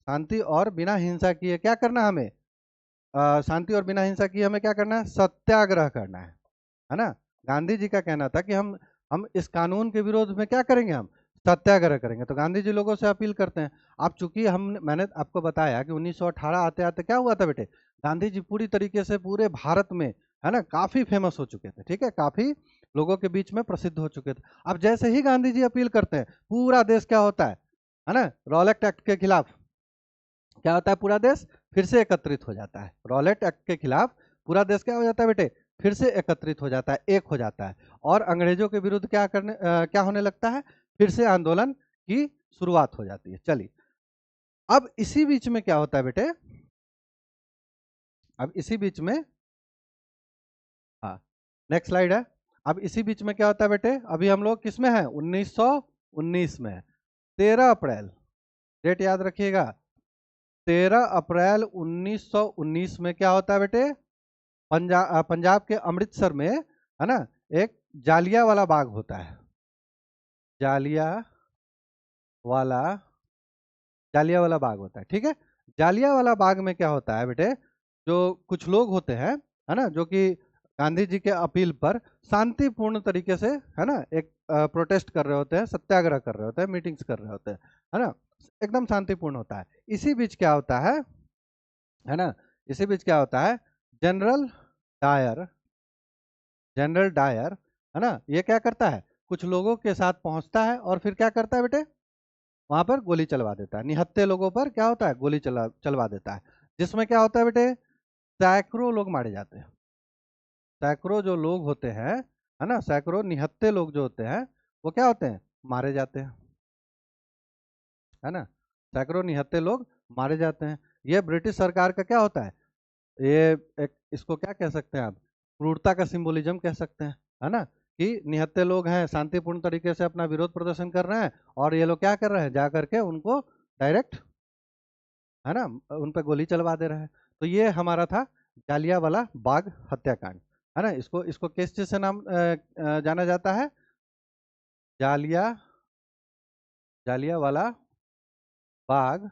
शांति और बिना हिंसा किए क्या करना हमें, शांति और बिना हिंसा किए हमें क्या करना है, सत्याग्रह करना है ना। गांधी जी का कहना था कि हम इस कानून के विरोध में क्या करेंगे, हम सत्याग्रह करेंगे। तो गांधी जी लोगों से अपील करते हैं। अब चूंकि मैंने आपको बताया कि 1918 आते आते क्या हुआ था बेटे, गांधी जी पूरी तरीके से पूरे भारत में, है ना, काफी फेमस हो चुके थे, ठीक है, काफी लोगों के बीच में प्रसिद्ध हो चुके थे। अब जैसे ही गांधी जी अपील करते हैं, पूरा देश क्या होता है ना, रॉलेट एक्ट के खिलाफ क्या होता है, पूरा देश फिर से एकत्रित हो जाता है। रॉलेट एक्ट के खिलाफ पूरा देश क्या हो जाता है बेटे, फिर से एकत्रित हो जाता है, एक हो जाता है। और अंग्रेजों के विरुद्ध क्या होने लगता है, फिर से आंदोलन की शुरुआत हो जाती है। चलिए, अब इसी बीच में क्या होता है बेटे, अब इसी बीच में, हाँ, नेक्स्ट स्लाइड है। अब इसी बीच में क्या होता है बेटे, अभी हम लोग किस में है, 1919 में है। 13 अप्रैल, डेट याद रखिएगा, 13 अप्रैल 1919 में क्या होता है बेटे, पंजाब के अमृतसर में, है ना, एक जालियावाला बाग होता है। जालियावाला जालियावाला बाग होता है, ठीक है। जालियावाला बाग में क्या होता है बेटे, जो कुछ लोग होते हैं, है ना, जो कि गांधी जी के अपील पर शांतिपूर्ण तरीके से, है ना, एक प्रोटेस्ट कर रहे होते हैं, सत्याग्रह कर रहे होते हैं, मीटिंग्स कर रहे होते हैं, है ना, एकदम शांतिपूर्ण होता है। इसी बीच क्या होता है ना, इसी बीच क्या होता है, जनरल डायर, जनरल डायर, है ना, ये क्या करता है, कुछ लोगों के साथ पहुंचता है और फिर क्या करता है बेटे, वहां पर गोली चलवा देता है। निहत्थे लोगों पर क्या होता है, गोली चलवा देता है, जिसमें क्या होता है बेटे, सैकड़ों लोग मारे जाते हैं। सैकड़ों जो लोग होते हैं, है ना, सैकड़ों निहत्थे लोग जो होते हैं वो क्या होते हैं, मारे जाते हैं, है ना, सैकड़ों निहत्थे लोग मारे जाते हैं। ये ब्रिटिश सरकार का क्या होता है, ये एक इसको क्या कह सकते हैं आप, क्रूरता का सिंबोलिज्म कह सकते हैं, है ना, कि निहत्थे लोग हैं, शांतिपूर्ण तरीके से अपना विरोध प्रदर्शन कर रहे हैं और ये लोग क्या कर रहे हैं, जा करके उनको डायरेक्ट, है ना, उन पर गोली चलवा दे रहे हैं। तो ये हमारा था जालियांवाला बाग हत्याकांड, है ना। इसको इसको किस चीज से नाम जाना जाता है, जालिया जालियांवाला बाग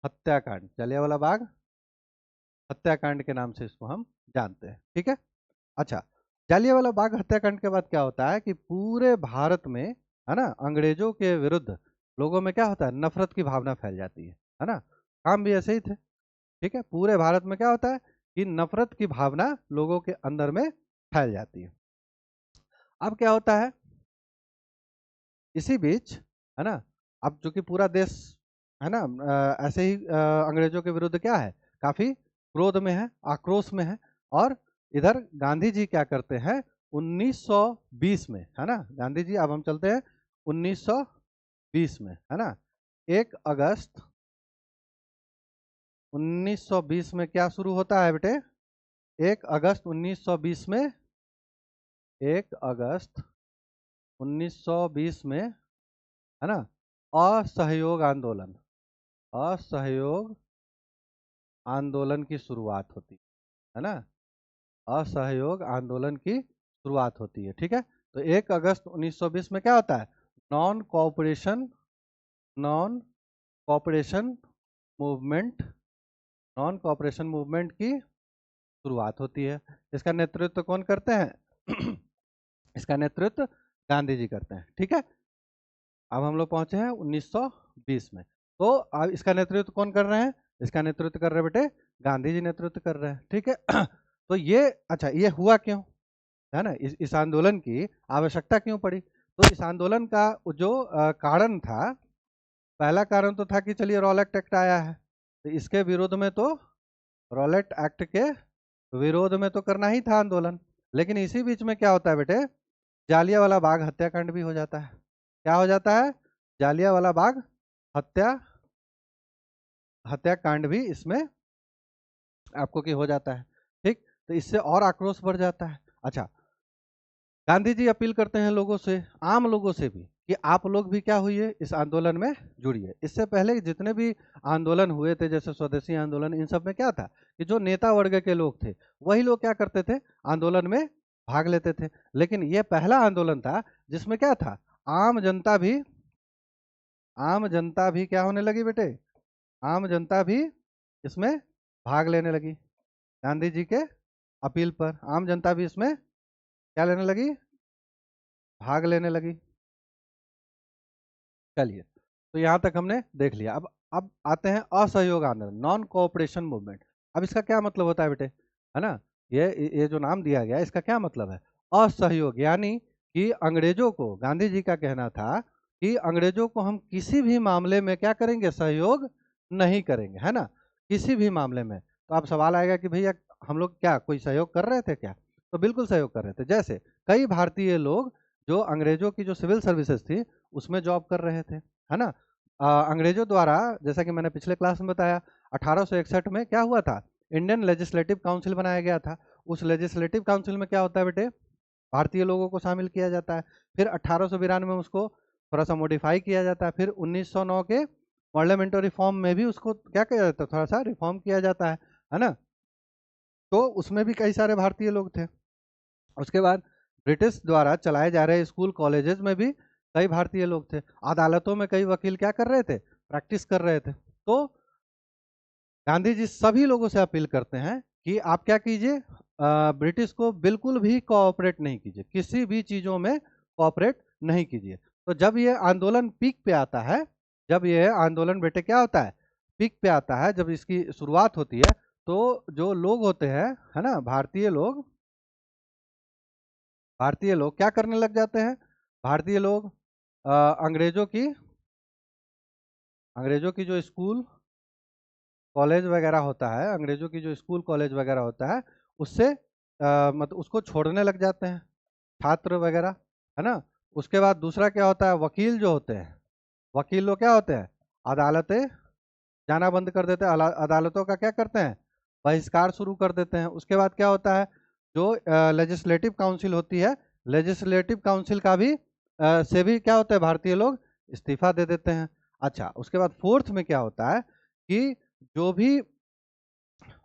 हत्याकांड, जालियांवाला बाग हत्याकांड के नाम से इसको हम जानते हैं, ठीक है। अच्छा, जालियांवाला बाग हत्याकांड के बाद क्या होता है कि पूरे भारत में, है ना, अंग्रेजों के विरुद्ध लोगों में क्या होता है, नफरत की भावना फैल जाती है ना। काम भी ऐसे ही थे, ठीक है। पूरे भारत में क्या होता है कि नफरत की भावना लोगों के अंदर में फैल जाती है। अब क्या होता है, इसी बीच, है ना, अब चूंकि पूरा देश, है ना, ऐसे ही अंग्रेजों के विरुद्ध क्या है, काफी क्रोध में है, आक्रोश में है। और इधर गांधी जी क्या करते हैं 1920 में, है ना, गांधी जी, अब हम चलते हैं 1920 में, है ना। 1 अगस्त 1920 में क्या शुरू होता है बेटे, 1 अगस्त 1920 में, 1 अगस्त 1920 में, है ना, असहयोग आंदोलन, असहयोग आंदोलन की शुरुआत होती है ना, असहयोग आंदोलन की शुरुआत होती है, ठीक है। तो 1 अगस्त 1920 में क्या होता है, non cooperation non cooperation movement non cooperation movement की शुरुआत होती है। इसका नेतृत्व कौन करते हैं इसका नेतृत्व गांधी जी करते हैं, ठीक है। अब हम लोग पहुंचे हैं 1920 में। तो अब इसका नेतृत्व कौन कर रहे हैं, इसका नेतृत्व कर रहे हैं बेटे गांधी जी नेतृत्व कर रहे हैं, ठीक है। तो ये, अच्छा, ये हुआ क्यों, है ना, इस आंदोलन की आवश्यकता क्यों पड़ी। तो इस आंदोलन का जो कारण था, पहला कारण तो था कि चलिए रॉलेट एक्ट आया है, तो इसके विरोध में तो, रॉलेट एक्ट के विरोध में तो करना ही था आंदोलन। लेकिन इसी बीच में क्या होता है बेटे, जालियांवाला बाग हत्याकांड भी हो जाता है। क्या हो जाता है, जालियांवाला बाग हत्या हत्याकांड भी इसमें आपको की हो जाता है, ठीक। तो इससे और आक्रोश बढ़ जाता है। अच्छा, गांधी जी अपील करते हैं लोगों से, आम लोगों से भी, कि आप लोग भी क्या हुई इस आंदोलन में जुड़िए। इससे पहले जितने भी आंदोलन हुए थे, जैसे स्वदेशी आंदोलन, इन सब में क्या था कि जो नेता वर्ग के लोग थे वही लोग क्या करते थे, आंदोलन में भाग लेते थे। लेकिन ये पहला आंदोलन था जिसमें क्या था, आम जनता भी आम जनता भी क्या होने लगी बेटे, आम जनता भी इसमें भाग लेने लगी। गांधी जी के अपील पर आम जनता भी इसमें क्या लेने लगी, भाग लेने लगी। चलिए, तो यहाँ तक हमने देख लिया। अब आते हैं असहयोग आंदोलन, नॉन कोऑपरेशन मूवमेंट। अब इसका क्या मतलब होता है बेटे, है ना, ये जो नाम दिया गया इसका क्या मतलब है, असहयोग, यानी कि अंग्रेजों को, गांधी जी का कहना था कि अंग्रेजों को हम किसी भी मामले में क्या करेंगे, सहयोग नहीं करेंगे, है ना, किसी भी मामले में। तो अब सवाल आएगा कि भैया हम लोग क्या कोई सहयोग कर रहे थे क्या, तो बिल्कुल सहयोग कर रहे थे। जैसे कई भारतीय लोग जो अंग्रेजों की जो सिविल सर्विसेज थी उसमें जॉब कर रहे थे, है ना। अंग्रेजों द्वारा, जैसा कि मैंने पिछले क्लास में बताया, 1861 में क्या हुआ था, इंडियन लेजिस्लेटिव काउंसिल बनाया गया था। उस लेजिस्लेटिव काउंसिल में क्या होता है बेटे, भारतीय लोगों को शामिल किया जाता है। फिर 1892 में उसको थोड़ा सा मॉडिफाई किया जाता है। फिर 1909 के पार्लियामेंट्री फॉर्म में भी उसको क्या किया जाता है, थोड़ा सा रिफॉर्म किया जाता है ना। तो उसमें भी कई सारे भारतीय लोग थे। उसके बाद ब्रिटिश द्वारा चलाए जा रहे स्कूल कॉलेजेस में भी कई भारतीय लोग थे। अदालतों में कई वकील क्या कर रहे थे, प्रैक्टिस कर रहे थे। तो गांधी जी सभी लोगों से अपील करते हैं कि आप क्या कीजिए, ब्रिटिश को बिल्कुल भी कोऑपरेट नहीं कीजिए, किसी भी चीजों में कोऑपरेट नहीं कीजिए। तो जब ये आंदोलन पीक पे आता है, जब ये आंदोलन बेटे क्या होता है, पीक पे आता है, जब इसकी शुरुआत होती है, तो जो लोग होते हैं, है ना, भारतीय लोग क्या करने लग जाते हैं, भारतीय लोग अंग्रेजों की जो स्कूल कॉलेज वगैरह होता है, अंग्रेजों की जो स्कूल कॉलेज वगैरह होता है, उससे मतलब उसको छोड़ने लग जाते हैं छात्र वगैरह, है ना। उसके बाद दूसरा क्या होता है, वकील जो होते हैं, वकील लोग क्या होते हैं, अदालतें जाना बंद कर देते हैं, अदालतों का क्या करते हैं, बहिष्कार शुरू कर देते हैं। उसके बाद क्या होता है, जो लेजिस्लेटिव काउंसिल होती है, लेजिस्लेटिव काउंसिल का भी से भी क्या होता है, भारतीय लोग इस्तीफा दे देते हैं। अच्छा, उसके बाद फोर्थ में क्या होता है कि जो भी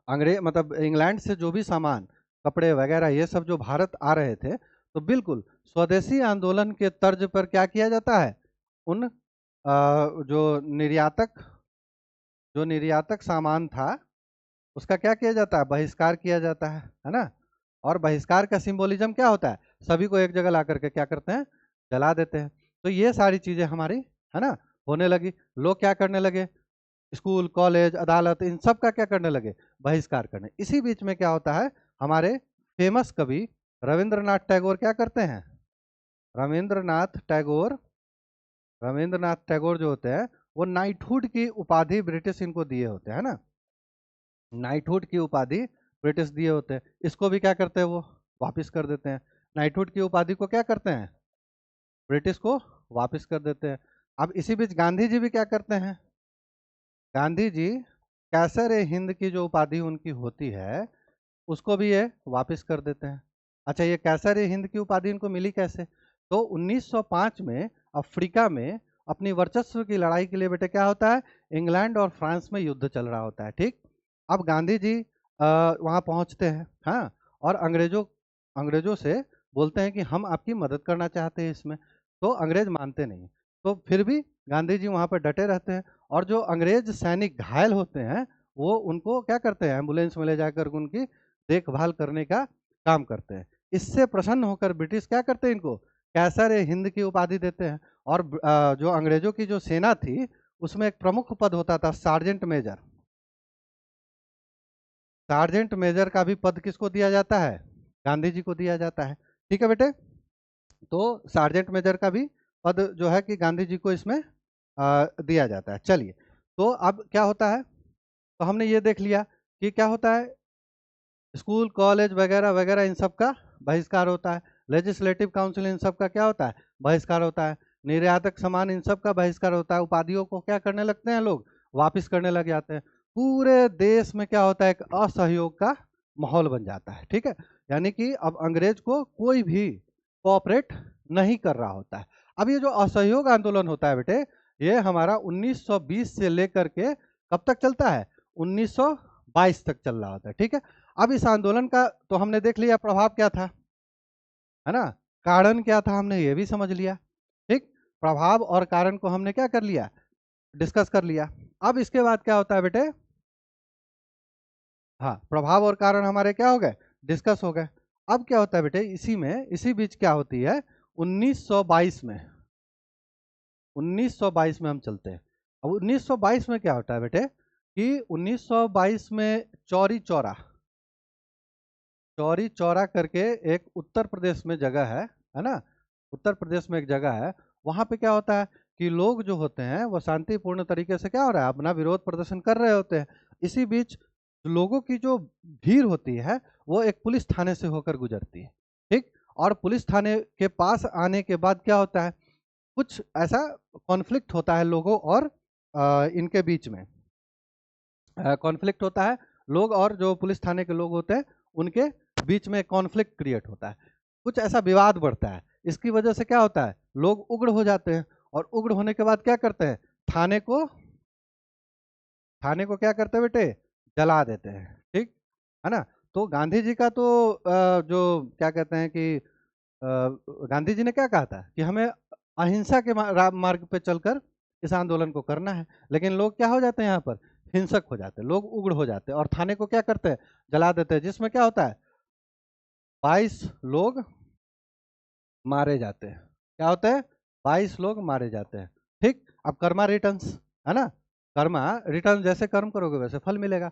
अंग्रेज मतलब इंग्लैंड से जो भी सामान, कपड़े वगैरह ये सब जो भारत आ रहे थे, तो बिल्कुल स्वदेशी आंदोलन के तर्ज पर क्या किया जाता है, उन जो निर्यातक सामान था उसका क्या किया जाता है, बहिष्कार किया जाता है ना। और बहिष्कार का सिंबोलिज्म क्या होता है, सभी को एक जगह ला करके क्या करते हैं, जला देते हैं। तो ये सारी चीजें हमारी, है ना, होने लगी। लोग क्या करने लगे, स्कूल कॉलेज अदालत इन सब का क्या करने लगे, बहिष्कार करने। इसी बीच में क्या होता है, हमारे फेमस कवि रविंद्रनाथ टैगोर क्या करते हैं, रविंद्रनाथ टैगोर रविंद्रनाथ टैगोर जो होते हैं, वो नाइटहुड की उपाधि ब्रिटिश इनको दिए होते हैं ना, नाइटहुड की उपाधि ब्रिटिश दिए होते हैं। इसको भी क्या करते हैं, वो वापस कर देते हैं। नाइटहुड की उपाधि को क्या करते हैं, ब्रिटिश को वापस कर देते हैं। अब इसी बीच गांधी जी भी क्या करते हैं, गांधी जी कैसर ए हिंद की जो उपाधि उनकी होती है उसको भी ये वापस कर देते हैं। अच्छा, ये कैसर ए हिंद की उपाधि इनको मिली कैसे, तो 1905 में अफ्रीका में अपनी वर्चस्व की लड़ाई के लिए बेटे क्या होता है, इंग्लैंड और फ्रांस में युद्ध चल रहा होता है, ठीक। अब गांधी जी वहाँ पहुँचते हैं, हाँ, और अंग्रेजों से बोलते हैं कि हम आपकी मदद करना चाहते हैं इसमें। तो अंग्रेज मानते नहीं, तो फिर भी गांधी जी वहाँ पर डटे रहते हैं। और जो अंग्रेज सैनिक घायल होते हैं वो उनको क्या करते हैं, एम्बुलेंस में ले जाकर उनकी देखभाल करने का काम करते हैं। इससे प्रसन्न होकर ब्रिटिश क्या करते हैं, इनको कैसर ए हिंद की उपाधि देते हैं। और जो अंग्रेजों की जो सेना थी उसमें एक प्रमुख पद होता था सार्जेंट मेजर। सार्जेंट मेजर का भी पद किसको दिया जाता है, गांधी जी को दिया जाता है, ठीक है बेटे। तो सार्जेंट मेजर का भी पद जो है कि गांधी जी को इसमें दिया जाता है। चलिए, तो अब क्या होता है, तो हमने ये देख लिया कि क्या होता है, स्कूल कॉलेज वगैरह वगैरह इन सब का बहिष्कार होता है, लेजिस्लेटिव काउंसिल इन सब का क्या होता है, बहिष्कार होता है, निर्यातक सामान इन सब का बहिष्कार होता है, उपाधियों को क्या करने लगते हैं लोग, वापिस करने लग जाते हैं। पूरे देश में क्या होता है, एक असहयोग का माहौल बन जाता है, ठीक है। यानी कि अब अंग्रेज को कोई भी कोऑपरेट नहीं कर रहा होता है। अब ये जो असहयोग आंदोलन होता है बेटे, ये हमारा 1920 से लेकर के कब तक चलता है, 1922 तक चल रहा होता है, ठीक है। अब इस आंदोलन का तो हमने देख लिया प्रभाव क्या था, है ना, कारण क्या था हमने ये भी समझ लिया, ठीक। प्रभाव और कारण को हमने क्या कर लिया, डिस्कस कर लिया। अब इसके बाद क्या होता है बेटे, हाँ, प्रभाव और कारण हमारे क्या हो गए, डिस्कस हो गए। अब क्या होता है बेटे, इसी बीच क्या होती है, 1922 में 1922 में हम चलते हैं। अब 1922 में क्या होता है बेटे कि 1922 में चौरी चौरा करके एक उत्तर प्रदेश में जगह है ना, उत्तर प्रदेश में एक जगह है। वहां पे क्या होता है कि लोग जो होते हैं वो शांतिपूर्ण तरीके से क्या हो रहा है, अपना विरोध प्रदर्शन कर रहे होते हैं। इसी बीच लोगों की जो भीड़ होती है वो एक पुलिस थाने से होकर गुजरती है, ठीक। और पुलिस थाने के पास आने के बाद क्या होता है, कुछ ऐसा कॉन्फ्लिक्ट होता है लोगों और इनके बीच में कॉन्फ्लिक्ट होता है, लोग और जो पुलिस थाने के लोग होते हैं उनके बीच में कॉन्फ्लिक्ट क्रिएट होता है, कुछ ऐसा विवाद बढ़ता है। इसकी वजह से क्या होता है, लोग उग्र हो जाते हैं, और उग्र होने के बाद क्या करते हैं, थाने को थाने को क्या करते हैं बेटे, जला देते हैं, ठीक है ना। तो गांधी जी का तो जो क्या कहते हैं कि गांधी जी ने क्या कहा था कि हमें अहिंसा के मार्ग पे चलकर इस आंदोलन को करना है। लेकिन लोग क्या हो जाते हैं, यहाँ पर हिंसक हो जाते हैं, लोग उग्र हो जाते हैं और थाने को क्या करते हैं, जला देते हैं, जिसमें क्या होता है, 22 लोग मारे जाते हैं। क्या होते हैं, 22 लोग मारे जाते हैं, ठीक। अब कर्मा रिटर्न्स, है ना, कर्मा रिटर्न, जैसे कर्म करोगे वैसे फल मिलेगा।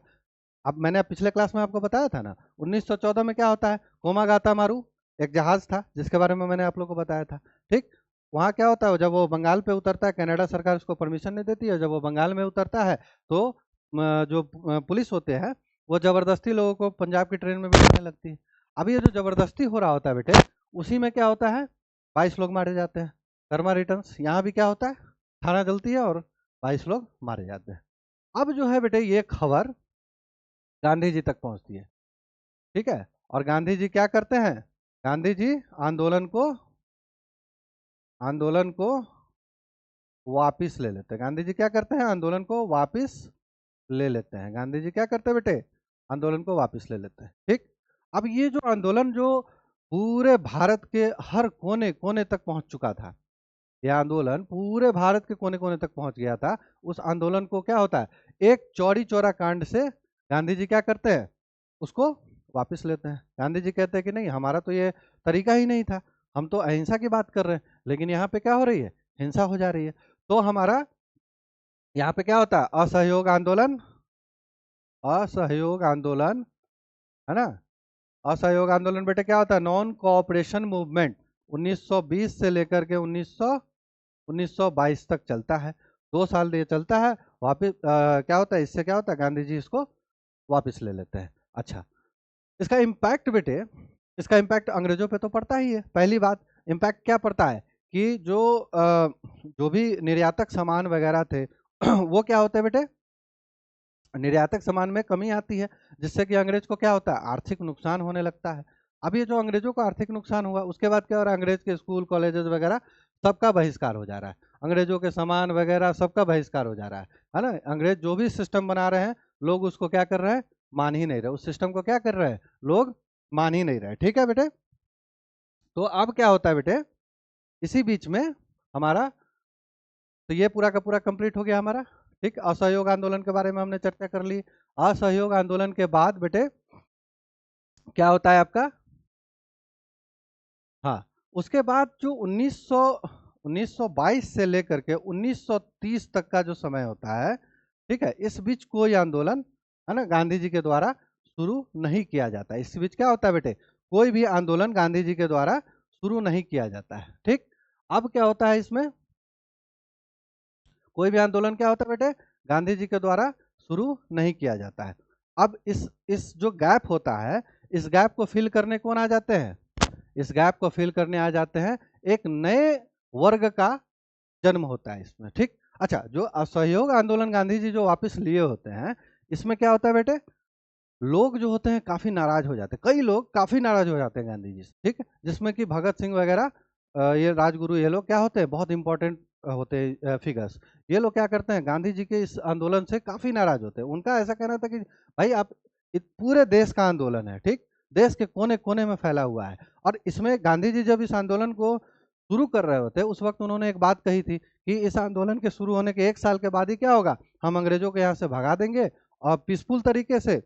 अब मैंने पिछले क्लास में आपको बताया था ना, 1914 में क्या होता है, कोमागाता मारू एक जहाज था जिसके बारे में मैंने आप लोग को बताया था, ठीक। वहाँ क्या होता है, जब वो बंगाल पे उतरता है, कनाडा सरकार उसको परमिशन नहीं देती है, जब वो बंगाल में उतरता है तो जो पुलिस होते हैं वो जबरदस्ती लोगों को पंजाब की ट्रेन में बिठाने लगती है। अब ये जो जबरदस्ती हो रहा होता है बेटे, उसी में क्या होता है, 22 लोग मारे जाते हैं। कर्मा रिटर्न्स, यहाँ भी क्या होता है, थाना जलती है और 22 लोग मारे जाते हैं। अब जो है बेटे ये खबर गांधी जी तक पहुंचती है, ठीक है, और गांधी जी क्या करते हैं, गांधी जी आंदोलन को वापिस ले लेते हैं। गांधी जी क्या करते हैं, आंदोलन को वापिस ले लेते हैं। गांधी जी क्या करते हैं बेटे, आंदोलन को वापिस ले लेते हैं। ठीक, अब ये जो आंदोलन जो पूरे भारत के हर कोने कोने तक पहुंच चुका था, यह आंदोलन पूरे भारत के कोने कोने तक पहुंच गया था, उस आंदोलन को क्या होता है, एक चौरी चौरा कांड से गांधी जी क्या करते हैं, उसको वापस लेते हैं। गांधी जी कहते हैं कि नहीं, हमारा तो ये तरीका ही नहीं था, हम तो अहिंसा की बात कर रहे हैं, लेकिन यहाँ पे क्या हो रही है, हिंसा हो जा रही है। तो हमारा यहाँ पे क्या होता है, असहयोग आंदोलन, असहयोग आंदोलन, है ना। असहयोग आंदोलन बेटे क्या होता है, नॉन कोऑपरेशन मूवमेंट 1920 से लेकर के 1922 तक चलता है। 2 साल ये चलता है, वापिस क्या होता है, इससे क्या होता है, गांधी जी इसको वापस ले लेते हैं। अच्छा, इसका इम्पैक्ट बेटे, इसका इम्पैक्ट अंग्रेजों पे तो पड़ता ही है। पहली बात, इम्पैक्ट क्या पड़ता है कि जो भी निर्यातक सामान वगैरह थे वो क्या होते हैं बेटे, निर्यातक सामान में कमी आती है, जिससे कि अंग्रेज को क्या होता है, आर्थिक नुकसान होने लगता है। अब ये जो अंग्रेजों को आर्थिक नुकसान हुआ, उसके बाद क्या हो रहा है, अंग्रेज के स्कूल कॉलेजेस वगैरह सबका बहिष्कार हो जा रहा है, अंग्रेजों के सामान वगैरह सबका बहिष्कार हो जा रहा है ना। अंग्रेज जो भी सिस्टम बना रहे हैं, लोग उसको क्या कर रहे हैं, मान ही नहीं रहे, उस सिस्टम को क्या कर रहे हैं, लोग मान ही नहीं रहे। ठीक है बेटे, तो अब क्या होता है बेटे, इसी बीच में हमारा, तो ये पूरा का पूरा कंप्लीट हो गया हमारा। ठीक, असहयोग आंदोलन के बारे में हमने चर्चा कर ली। असहयोग आंदोलन के बाद बेटे क्या होता है आपका, हाँ, उसके बाद जो 1922 से लेकर के 1930 तक का जो समय होता है, ठीक है, इस बीच कोई आंदोलन, है ना, गांधी जी के द्वारा शुरू नहीं किया जाता। इस बीच क्या होता है बेटे, कोई भी आंदोलन गांधी जी के द्वारा शुरू नहीं किया जाता है। ठीक, अब क्या होता है इसमें, कोई भी आंदोलन क्या होता है बेटे, गांधी जी के द्वारा शुरू नहीं किया जाता है। अब इस जो गैप होता है, इस गैप को फिल करने कौन आ जाते हैं, इस गैप को फिल करने आ जाते हैं, एक नए वर्ग का जन्म होता है इसमें। ठीक, अच्छा, जो असहयोग आंदोलन गांधी जी जो वापस लिए होते हैं, इसमें क्या होता है बेटे, लोग जो होते हैं काफी नाराज हो जाते हैं, कई लोग काफी नाराज हो जाते हैं गांधी जी से। ठीक है, जिसमें कि भगत सिंह वगैरह, ये राजगुरु, ये लोग क्या होते हैं, बहुत इंपॉर्टेंट होते हैं फिगर्स। ये लोग क्या करते हैं, गांधी जी के इस आंदोलन से काफी नाराज होते हैं। उनका ऐसा कहना था कि भाई आप, पूरे देश का आंदोलन है, ठीक, देश के कोने कोने में फैला हुआ है, और इसमें गांधी जी जब इस आंदोलन को शुरू कर रहे होते, उस वक्त उन्होंने एक बात कही थी कि इस आंदोलन के शुरू होने के 1 साल के बाद ही क्या होगा, हम अंग्रेजों को यहाँ से भगा देंगे, और पीसफुल तरीके से,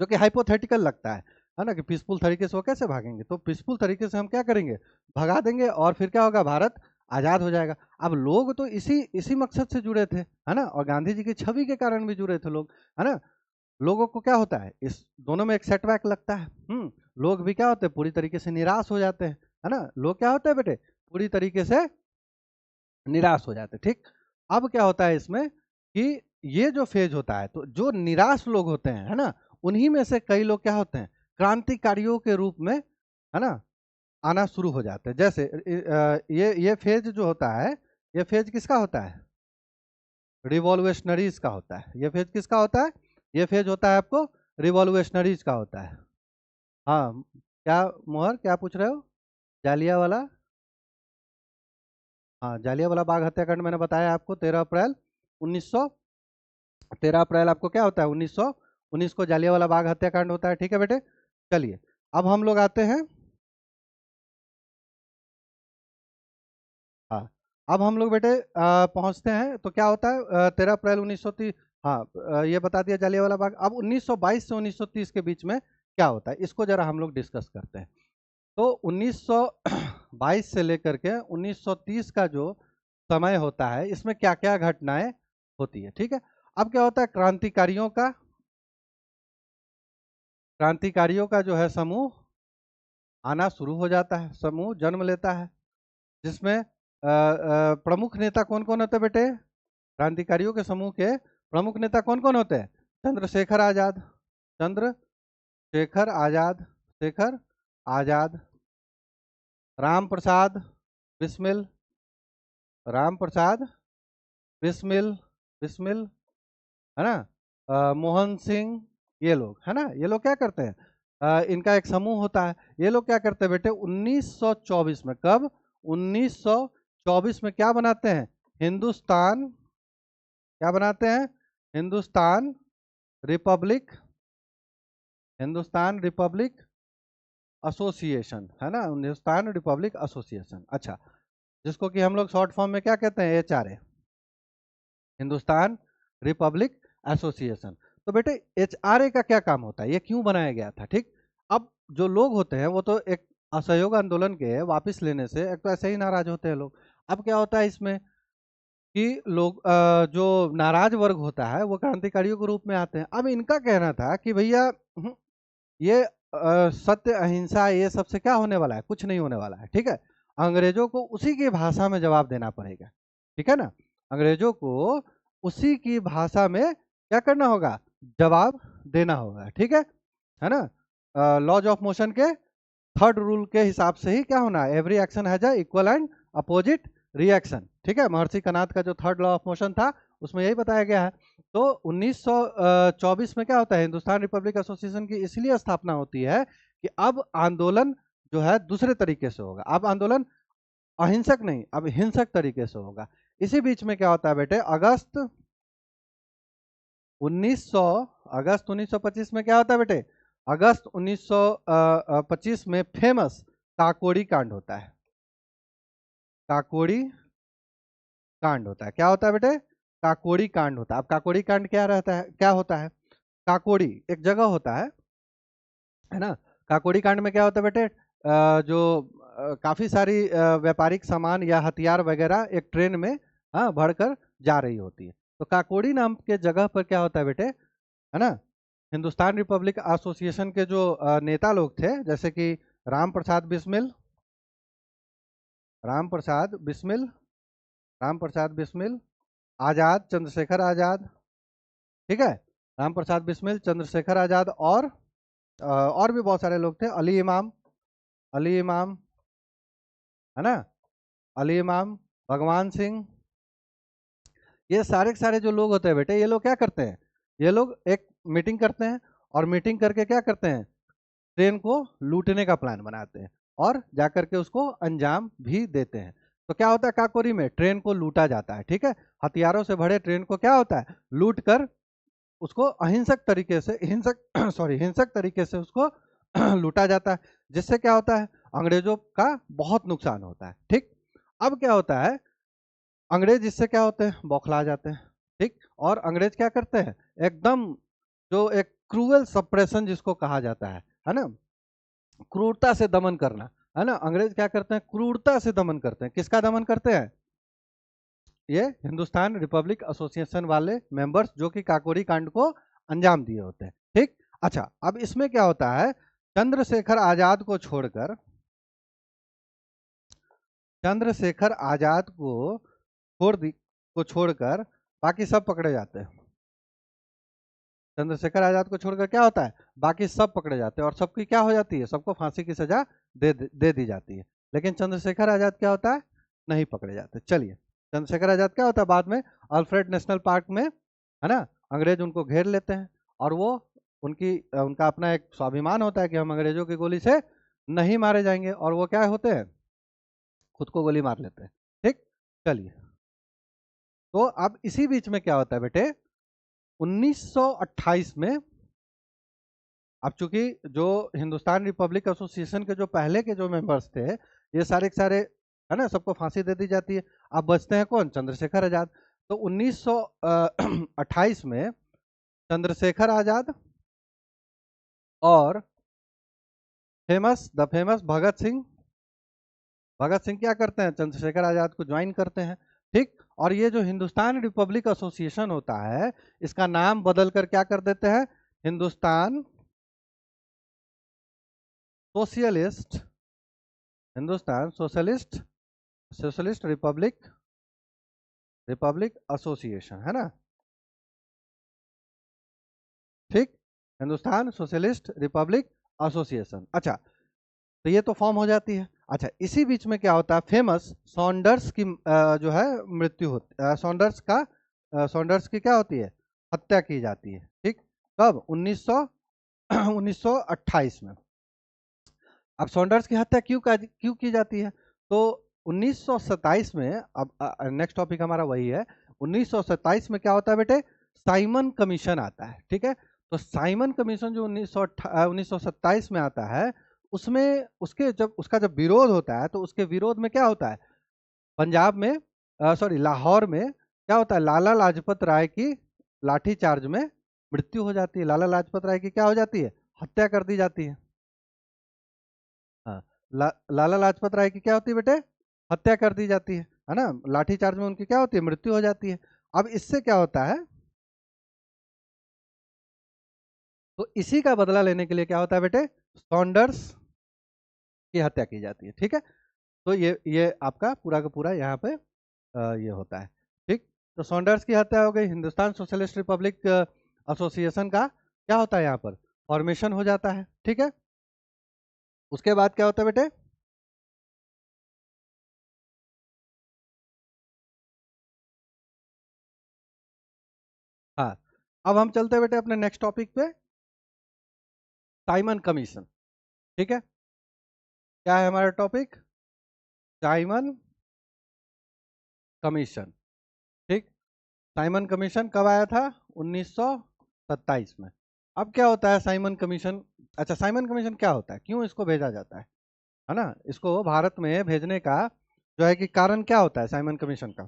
जो कि हाइपोथेटिकल लगता है ना, कि पीसफुल तरीके से वो कैसे भागेंगे, तो पीसफुल तरीके से हम क्या करेंगे, भगा देंगे, और फिर क्या होगा, भारत आजाद हो जाएगा। अब लोग तो इसी इसी मकसद से जुड़े थे, है ना, और गांधी जी की छवि के कारण भी जुड़े थे लोग, है ना। लोगों को क्या होता है, इस दोनों में एक सेटबैक लगता है, लोग भी क्या होते हैं, पूरी तरीके से निराश हो जाते हैं, है ना। लोग क्या होते हैं बेटे, पूरी तरीके से निराश हो जाते हैं। ठीक, अब क्या होता है इसमें कि ये जो फेज होता है, तो जो निराश लोग होते हैं, है ना, उन्हीं में से कई लोग क्या होते हैं, क्रांतिकारियों के रूप में, है ना, आना शुरू हो जाते हैं। जैसे ये फेज जो होता है, ये फेज किसका होता है, रिवॉल्यूशनरीज का होता है। ये फेज किसका होता है, ये फेज होता है आपको रिवॉल्यूशनरीज का होता है। हाँ, क्या मोहर, क्या पूछ रहे हो, जालियावाला, हाँ, जालियावाला बाग हत्याकांड मैंने बताया आपको, 13 अप्रैल आपको क्या होता है, 1919 को जालियावाला बाग हत्याकांड होता है। ठीक है बेटे, चलिए अब हम लोग आते हैं, हाँ, अब हम लोग बेटे पहुंचते हैं, तो क्या होता है, 13 अप्रैल 1930, हाँ, ये बता दिया जालियावाला बाग। अब 1922 से 1930 के बीच में क्या होता है, इसको जरा हम लोग डिस्कस करते हैं। तो 1922 से लेकर के 1930 का जो समय होता है, इसमें क्या क्या घटनाएं होती है। ठीक है, अब क्या होता है, क्रांतिकारियों का जो है समूह आना शुरू हो जाता है, समूह जन्म लेता है, जिसमें प्रमुख नेता कौन कौन होते हैं बेटे, क्रांतिकारियों के समूह के प्रमुख नेता कौन कौन होते हैं, चंद्रशेखर आजाद, चंद्रशेखर आजाद, चंद्रशेखर आजाद, राम प्रसाद बिस्मिल, राम प्रसाद बिस्मिल, बिस्मिल, है ना, मोहन सिंह, ये लोग है ना, ये लोग क्या करते हैं, इनका एक समूह होता है। ये लोग क्या करते हैं बेटे, 1924 में, कब, 1924 में क्या बनाते हैं, हिंदुस्तान, क्या बनाते हैं, Hindustan Republic, Hindustan Republic association, है ना, हिंदुस्तान रिपब्लिक एसोसिएशन। अच्छा, जिसको कि हम लोग शॉर्ट फॉर्म में क्या कहते हैं, HRA, हिंदुस्तान रिपब्लिक एसोसिएशन। तो बेटे HRA का क्या काम होता है, ये क्यों बनाया गया था, ठीक। अब जो लोग होते हैं वो तो एक असहयोग आंदोलन के वापस लेने से एक तो ऐसे ही नाराज होते हैं लोग। अब क्या होता है इसमें कि लोग जो नाराज वर्ग होता है वो क्रांतिकारियों के रूप में आते हैं। अब इनका कहना था कि भैया ये सत्य अहिंसा ये सबसे क्या होने वाला है, कुछ नहीं होने वाला है, ठीक है। अंग्रेजों को उसी की भाषा में जवाब देना पड़ेगा, ठीक है ना, अंग्रेजों को उसी की भाषा में क्या करना होगा, जवाब देना होगा, ठीक है ना। लॉज ऑफ मोशन के थर्ड रूल के हिसाब से ही क्या होना है, every action has a equal and opposite reaction, ठीक है। महर्षि कनाद का जो थर्ड लॉ ऑफ मोशन था उसमें यही बताया गया है। तो 1924 में क्या होता है, हिंदुस्तान रिपब्लिक एसोसिएशन की इसलिए स्थापना होती है कि अब आंदोलन जो है दूसरे तरीके से होगा, अब आंदोलन अहिंसक नहीं, अब हिंसक तरीके से होगा। इसी बीच में क्या होता है बेटे, अगस्त 1925 में क्या होता है बेटे, अगस्त 1925 में फेमस काकोड़ी कांड होता है, काकोड़ी कांड होता है, क्या होता है बेटे, काकोड़ी कांड होता है। अब काकोड़ी कांड क्या रहता है, क्या होता है, काकोड़ी एक जगह होता है ना। काकोड़ी कांड में क्या होता है बेटे, जो काफी सारी व्यापारिक सामान या हथियार वगैरह एक ट्रेन में भरकर जा रही होती है। तो काकोड़ी नाम के जगह पर क्या होता है बेटे, है ना, हिंदुस्तान रिपब्लिक एसोसिएशन के जो नेता लोग थे, जैसे कि राम प्रसाद बिस्मिल, राम प्रसाद बिस्मिल, राम प्रसाद बिस्मिल, आजाद, चंद्रशेखर आजाद, ठीक है, राम प्रसाद बिस्मिल, चंद्रशेखर आजाद, और भी बहुत सारे लोग थे, अली इमाम, अली इमाम, है ना, अली इमाम, भगवान सिंह, ये सारे के सारे जो लोग होते हैं बेटे, ये लोग क्या करते हैं, ये लोग एक मीटिंग करते हैं और मीटिंग करके क्या करते हैं, ट्रेन को लूटने का प्लान बनाते हैं और जाकर के उसको अंजाम भी देते हैं। तो क्या होता है, काकोरी में ट्रेन को लूटा जाता है, ठीक है, हथियारों से भरे ट्रेन को क्या होता है, लूट कर उसको अहिंसक तरीके से, हिंसक सॉरी हिंसक तरीके से उसको लूटा जाता है, जिससे क्या होता है, अंग्रेजों का बहुत नुकसान होता है, ठीक। अब क्या होता है, अंग्रेज इससे क्या होते हैं, बौखला जाते हैं, ठीक। और अंग्रेज क्या करते हैं, एकदम जो एक क्रूअल सप्रेशन जिसको कहा जाता है ना, क्रूरता से दमन करना, है ना, अंग्रेज क्या करते हैं, क्रूरता से दमन करते हैं। किसका दमन करते हैं, ये हिंदुस्तान रिपब्लिक एसोसिएशन वाले मेंबर्स जो कि काकोरी कांड को अंजाम दिए होते हैं, ठीक। अच्छा, अब इसमें क्या होता है, चंद्रशेखर आजाद को छोड़कर, चंद्रशेखर आजाद को छोड़कर बाकी सब पकड़े जाते हैं। चंद्रशेखर आजाद को छोड़कर क्या होता है, बाकी सब पकड़े जाते हैं और सबकी क्या हो जाती है, सबको फांसी की सजा दे दी जाती है। लेकिन चंद्रशेखर आजाद क्या होता है, नहीं पकड़े जाते। चलिए, चंद्रशेखर आजाद क्या होता है, बाद में अल्फ्रेड नेशनल पार्क में, है ना, अंग्रेज उनको घेर लेते हैं और वो उनका अपना एक स्वाभिमान होता है कि हम अंग्रेजों की गोली से नहीं मारे जाएंगे, और वो क्या होते हैं, खुद को गोली मार लेते हैं, ठीक। चलिए, तो अब इसी बीच में क्या होता है बेटे, 1928 में, अब चूंकि जो हिंदुस्तान रिपब्लिक एसोसिएशन के जो पहले के जो मेंबर्स थे, ये सारे के सारे, है ना, सबको फांसी दे दी जाती है। अब बचते हैं कौन, चंद्रशेखर आजाद। तो 1928 में चंद्रशेखर आजाद और द फेमस भगत सिंह क्या करते हैं, चंद्रशेखर आजाद को ज्वाइन करते हैं, ठीक। और ये जो हिंदुस्तान रिपब्लिक एसोसिएशन होता है, इसका नाम बदल कर क्या कर देते हैं, Hindustan socialist, Hindustan socialist socialist Republic association, है ना, ठीक, हिंदुस्तान सोशलिस्ट रिपब्लिक एसोसिएशन। अच्छा, तो ये तो फॉर्म हो जाती है। अच्छा, इसी बीच में क्या होता है, फेमस सॉन्डर्स की जो है मृत्यु होती, सॉन्डर्स की क्या होती है, हत्या की जाती है। ठीक, कब, 1928 में। अब सॉन्डर्स की हत्या क्यों की जाती है, तो 1927 में, अब नेक्स्ट टॉपिक हमारा वही है। 1927 में क्या होता है बेटे, साइमन कमीशन आता है। ठीक है, तो साइमन कमीशन जो 1927 में आता है, उसमें उसका जब विरोध होता है, तो उसके विरोध में क्या होता है, पंजाब में, सॉरी लाहौर में क्या होता है, लाला लाजपत राय की लाठी चार्ज में मृत्यु हो जाती है। लाला लाजपत राय की क्या हो जाती है, हत्या कर दी जाती है। हाँ, लाला लाजपत राय की क्या होती है बेटे, हत्या कर दी जाती है ना, लाठी चार्ज में उनकी क्या होती है, मृत्यु हो जाती है। अब इससे क्या होता है, तो इसी का बदला लेने के लिए क्या होता है बेटे, सॉन्डर्स की हत्या की जाती है। ठीक है, तो ये आपका पूरा का पूरा यहाँ पे ये होता है। ठीक, तो सॉन्डर्स की हत्या हो गई, हिंदुस्तान सोशलिस्ट रिपब्लिक एसोसिएशन का क्या होता है यहाँ पर, फॉर्मेशन हो जाता है। ठीक है, उसके बाद क्या होता है बेटे, हाँ, अब हम चलते हैं बेटे अपने नेक्स्ट टॉपिक पे, साइमन कमीशन। ठीक है, क्या है हमारा टॉपिक, साइमन कमीशन। ठीक, साइमन कमीशन कब आया था, 1927 में। अब क्या होता है साइमन कमीशन, अच्छा साइमन कमीशन क्या होता है, क्यों इसको भेजा जाता है ना, इसको भारत में भेजने का जो है कि कारण क्या होता है साइमन कमीशन का।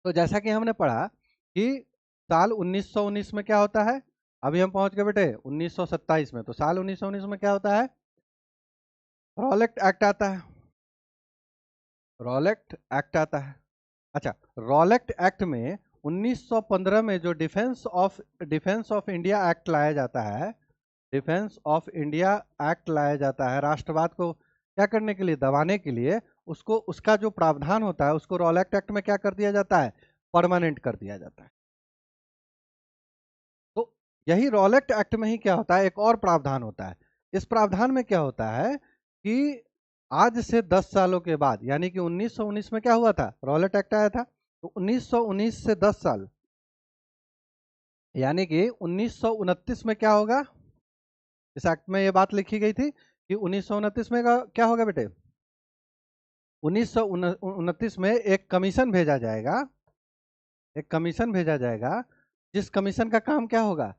तो जैसा कि हमने पढ़ा कि साल 1919 में क्या होता है, अभी हम पहुंच गए बेटे 1927 में, तो साल 1919 में क्या होता है, रॉलेक्ट एक्ट आता है। रॉलेक्ट एक्ट आता है। अच्छा, रॉलेक्ट एक्ट में 1915 में जो डिफेंस ऑफ इंडिया एक्ट लाया जाता है, डिफेंस ऑफ इंडिया एक्ट लाया जाता है, राष्ट्रवाद को क्या करने के लिए, दबाने के लिए, उसको उसका जो प्रावधान होता है उसको रॉलेक्ट एक्ट में क्या कर दिया जाता है, परमानेंट कर दिया जाता है। तो यही रॉलेक्ट एक्ट में ही क्या होता है, एक और प्रावधान होता है। इस प्रावधान में क्या होता है कि आज से 10 सालों के बाद, यानी कि 1919 में क्या हुआ था, रॉलेट एक्ट आया था, तो 1919 से 10 साल, यानी कि 1929 में क्या होगा, इस एक्ट में ये बात लिखी गई थी कि 1929 में क्या होगा बेटे, 1929 में एक कमीशन भेजा जाएगा, एक कमीशन भेजा जाएगा, जिस कमीशन का काम क्या होगा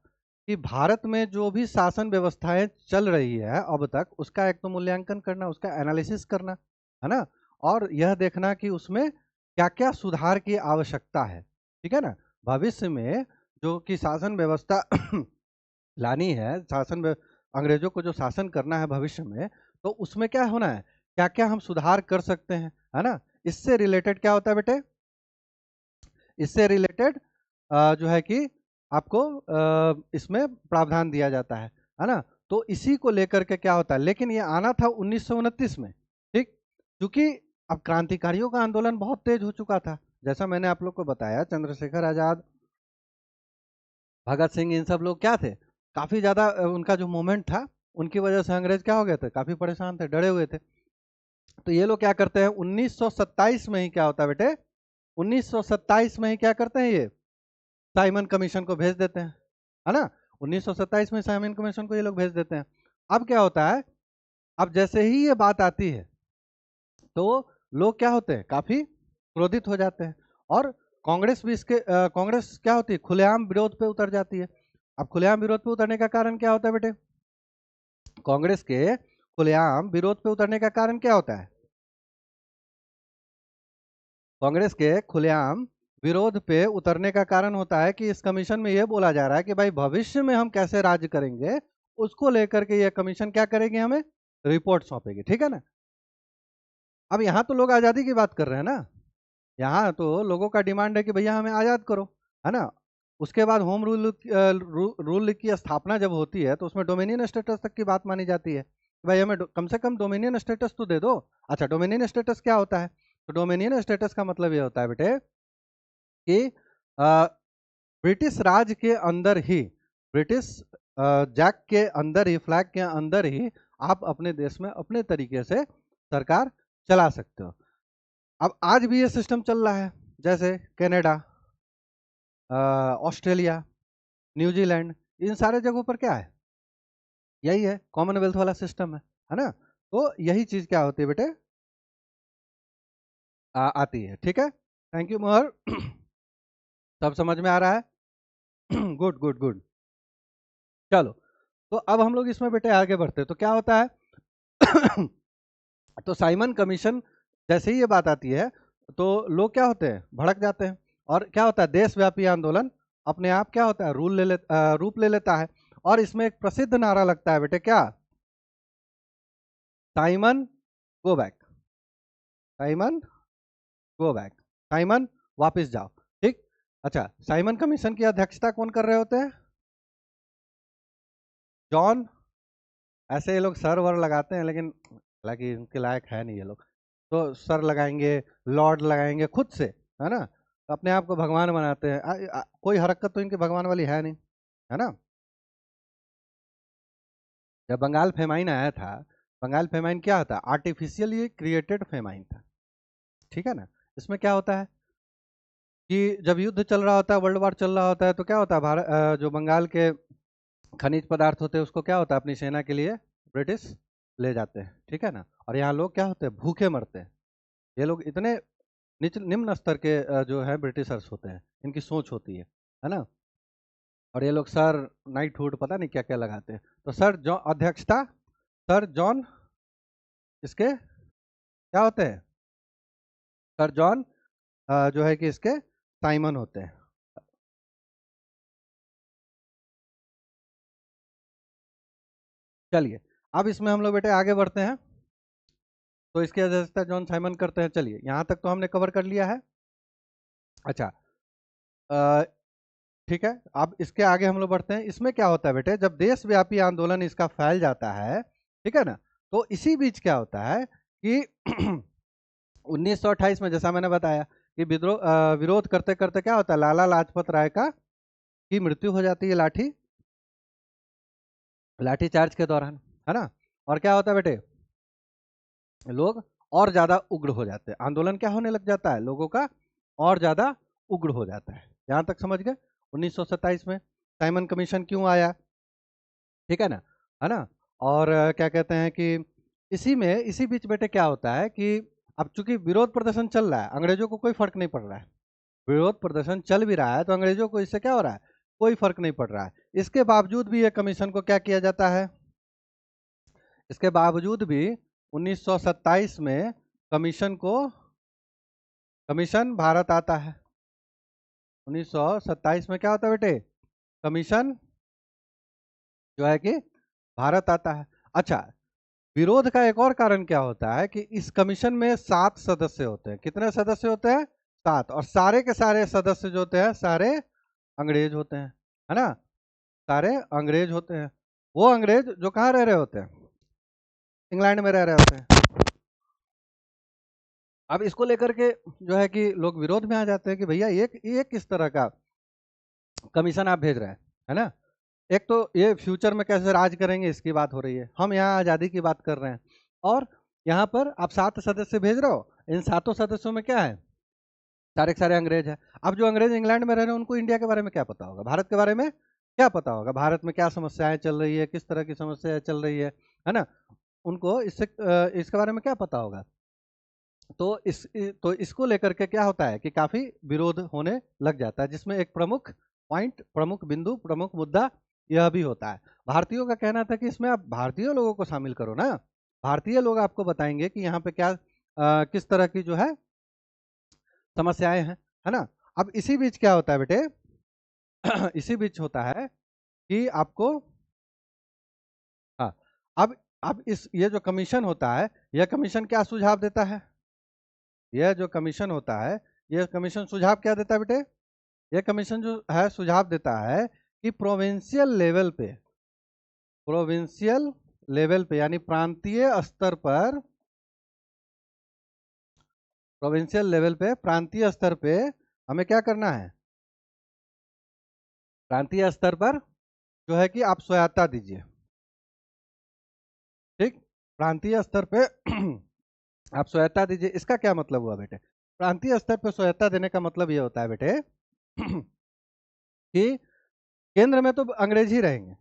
कि भारत में जो भी शासन व्यवस्थाएं चल रही है अब तक, उसका एक तो मूल्यांकन करना, उसका एनालिसिस करना, है ना, और यह देखना कि उसमें क्या क्या सुधार की आवश्यकता है। ठीक है ना, भविष्य में जो कि शासन व्यवस्था लानी है, अंग्रेजों को जो शासन करना है भविष्य में, तो उसमें क्या होना है, क्या क्या हम सुधार कर सकते हैं, है ना, इससे रिलेटेड क्या होता है बेटे, इससे रिलेटेड जो है कि आपको इसमें प्रावधान दिया जाता है ना, तो इसी को लेकर के क्या होता है, लेकिन ये आना था 1929 में। ठीक, क्योंकि अब क्रांतिकारियों का आंदोलन बहुत तेज हो चुका था, जैसा मैंने आप लोग को बताया, चंद्रशेखर आजाद, भगत सिंह, इन सब लोग क्या थे, काफी ज्यादा उनका जो मूवमेंट था, उनकी वजह से अंग्रेज क्या हो गए थे, काफी परेशान थे, डरे हुए थे। तो ये लोग क्या करते हैं, 1927 में ही क्या होता है बेटे, 1927 में ही क्या करते हैं, ये साइमन कमीशन को भेज देते हैं, है ना, 1927 में साइमन कमीशन को ये लोग भेज देते हैं। अब क्या होता है, अब जैसे ही ये बात आती है, तो लोग क्या होते हैं, काफी क्रोधित हो जाते हैं, और कांग्रेस भी कांग्रेस क्या होती है, खुलेआम विरोध पे उतर जाती है। अब खुलेआम विरोध पे उतरने का कारण क्या होता है बेटे, कांग्रेस के खुलेआम विरोध पे उतरने का कारण क्या होता है, कांग्रेस के खुलेआम विरोध पे उतरने का कारण होता है कि इस कमीशन में यह बोला जा रहा है कि भाई भविष्य में हम कैसे राज्य करेंगे, उसको लेकर के यह कमीशन क्या करेगी, हमें रिपोर्ट सौंपेगी। ठीक है ना, अब यहाँ तो लोग आज़ादी की बात कर रहे हैं ना, यहाँ तो लोगों का डिमांड है कि भैया हमें आज़ाद करो, है ना। उसके बाद होम रूल की स्थापना जब होती है, तो उसमें डोमिनियन स्टेटस तक की बात मानी जाती है कि भाई हमें कम से कम डोमिनियन स्टेटस तो दे दो। अच्छा, डोमिनियन स्टेटस क्या होता है, तो डोमिनियन स्टेटस का मतलब ये होता है बेटे कि ब्रिटिश राज के अंदर ही ब्रिटिश जैक के अंदर ही, फ्लैग के अंदर ही आप अपने देश में अपने तरीके से सरकार चला सकते हो। अब आज भी ये सिस्टम चल रहा है, जैसे कनाडा, ऑस्ट्रेलिया, न्यूजीलैंड, इन सारे जगहों पर क्या है, यही है, कॉमनवेल्थ वाला सिस्टम है ना। तो यही चीज क्या होती है बेटे, आती है। ठीक है, थैंक यू मोहर। सब समझ में आ रहा है? Good good good. चलो, तो अब हम लोग इसमें बेटे आगे बढ़ते हैं, तो क्या होता है? तो साइमन कमीशन जैसे ही ये बात आती है तो लोग क्या होते हैं, भड़क जाते हैं, और क्या होता है, देशव्यापी आंदोलन अपने आप क्या होता है, रूप ले लेता है। और इसमें एक प्रसिद्ध नारा लगता है बेटे, क्या, Simon go back, Simon go back, Simon वापस जाओ। ठीक। अच्छा, साइमन कमीशन की अध्यक्षता कौन कर रहे होते हैं? जॉन, ऐसे ये लोग सर वर लगाते हैं, लेकिन हालांकि इनके लायक है नहीं ये लोग, तो सर लगाएंगे, लॉर्ड लगाएंगे खुद से, है ना, तो अपने आप को भगवान बनाते हैं। कोई हरकत तो इनके भगवान वाली है नहीं, है ना। जब बंगाल फेमाइन आया था, बंगाल फेमाइन क्या था, आर्टिफिशियली क्रिएटेड फेमाइन था। ठीक है ना। इसमें क्या होता है कि जब युद्ध चल रहा होता है, वर्ल्ड वार चल रहा होता है, तो क्या होता है, भारत जो बंगाल के खनिज पदार्थ होते हैं उसको क्या होता है, अपनी सेना के लिए ब्रिटिश ले जाते हैं। ठीक है ना। और यहाँ लोग क्या होते हैं, भूखे मरते हैं। ये लोग इतने निम्न स्तर के जो है ब्रिटिशर्स होते हैं, इनकी सोच होती है ना। और ये लोग सर, नाइट हुड, पता नहीं क्या क्या लगाते हैं। तो सर जॉन अध्यक्षता, सर जॉन इसके क्या होते हैं, सर जॉन जो है कि इसके साइमन होते हैं। चलिए, अब इसमें हम लोग बेटे आगे बढ़ते हैं। तो इसकी अध्यक्षता जॉन साइमन करते हैं। चलिए, यहाँ तक तो हमने कवर कर लिया है। अच्छा, अ, ठीक है, अब इसके आगे हम लोग बढ़ते हैं। इसमें क्या होता है बेटे, जब देशव्यापी आंदोलन इसका फैल जाता है, ठीक है ना, तो इसी बीच क्या होता है कि 1928 में, जैसा मैंने बताया कि विद्रोह विरोध करते करते क्या होता है, लाला लाजपत राय का की मृत्यु हो जाती है, लाठी चार्ज के दौरान, है ना। और क्या होता है बेटे, लोग और ज्यादा उग्र हो जाते हैं, आंदोलन क्या होने लग जाता है, लोगों का और ज्यादा उग्र हो जाता है। यहां तक समझ गए। 1927 में साइमन कमीशन क्यों आया, ठीक है ना। और क्या कहते हैं कि इसी बीच बेटे क्या होता है कि अब चूंकि विरोध प्रदर्शन चल रहा है, अंग्रेजों को कोई फर्क नहीं पड़ रहा है, विरोध प्रदर्शन चल भी रहा है तो अंग्रेजों को इससे क्या हो रहा है, कोई फर्क नहीं पड़ रहा है। इसके बावजूद भी ये कमीशन को क्या किया जाता है, इसके बावजूद भी 1927 में कमीशन को, कमीशन भारत आता है। 1927 में क्या होता है बेटे, कमीशन जो है कि भारत आता है। अच्छा, विरोध का एक और कारण क्या होता है कि इस कमीशन में 7 सदस्य होते हैं। कितने सदस्य होते हैं, 7, और सारे के सारे सदस्य जो होते हैं सारे अंग्रेज होते हैं, है ना, सारे अंग्रेज होते हैं। वो अंग्रेज जो कहाँ रह रहे होते हैं, इंग्लैंड में रह रहे होते हैं। अब इसको लेकर के जो है कि लोग विरोध में आ जाते हैं कि भैया ये किस तरह का कमीशन आप भेज रहे हैं, है ना। एक तो ये फ्यूचर में कैसे राज करेंगे इसकी बात हो रही है, हम यहाँ आज़ादी की बात कर रहे हैं, और यहाँ पर आप 7 सदस्य भेज रहे हो, इन 7 सदस्यों में क्या है, सारे के सारे अंग्रेज हैं। अब जो अंग्रेज इंग्लैंड में रह रहे हैं उनको इंडिया के बारे में क्या पता होगा, भारत के बारे में क्या पता होगा, भारत में क्या समस्याएं चल रही है, किस तरह की समस्याएं चल रही है ना, उनको इसके बारे में क्या पता होगा। तो इसको लेकर के क्या होता है कि काफी विरोध होने लग जाता है, जिसमें एक प्रमुख पॉइंट, प्रमुख बिंदु, प्रमुख मुद्दा यह भी होता है। भारतीयों का कहना था कि इसमें आप भारतीय लोगों को शामिल करो ना, भारतीय लोग आपको बताएंगे कि यहाँ पे क्या किस तरह की जो है समस्याएं हैं, है ना। अब इसी बीच क्या होता है बेटे, इसी बीच होता है कि आपको, हाँ, अब इस ये जो कमीशन होता है, यह कमीशन क्या सुझाव देता है, यह जो कमीशन होता है, यह कमीशन सुझाव क्या देता है बेटे, यह कमीशन जो है सुझाव देता है कि प्रोविंशियल लेवल पे यानी प्रांतीय स्तर पर, प्रोविंशियल लेवल पे, प्रांतीय स्तर पे हमें क्या करना है, प्रांतीय स्तर पर जो है कि आप स्वायत्ता दीजिए, ठीक, प्रांतीय स्तर पे आप स्वायत्ता दीजिए। इसका क्या मतलब हुआ बेटे? प्रांतीय स्तर पे स्वायत्ता देने का मतलब ये होता है बेटे कि केंद्र में तो अंग्रेज ही रहेंगे,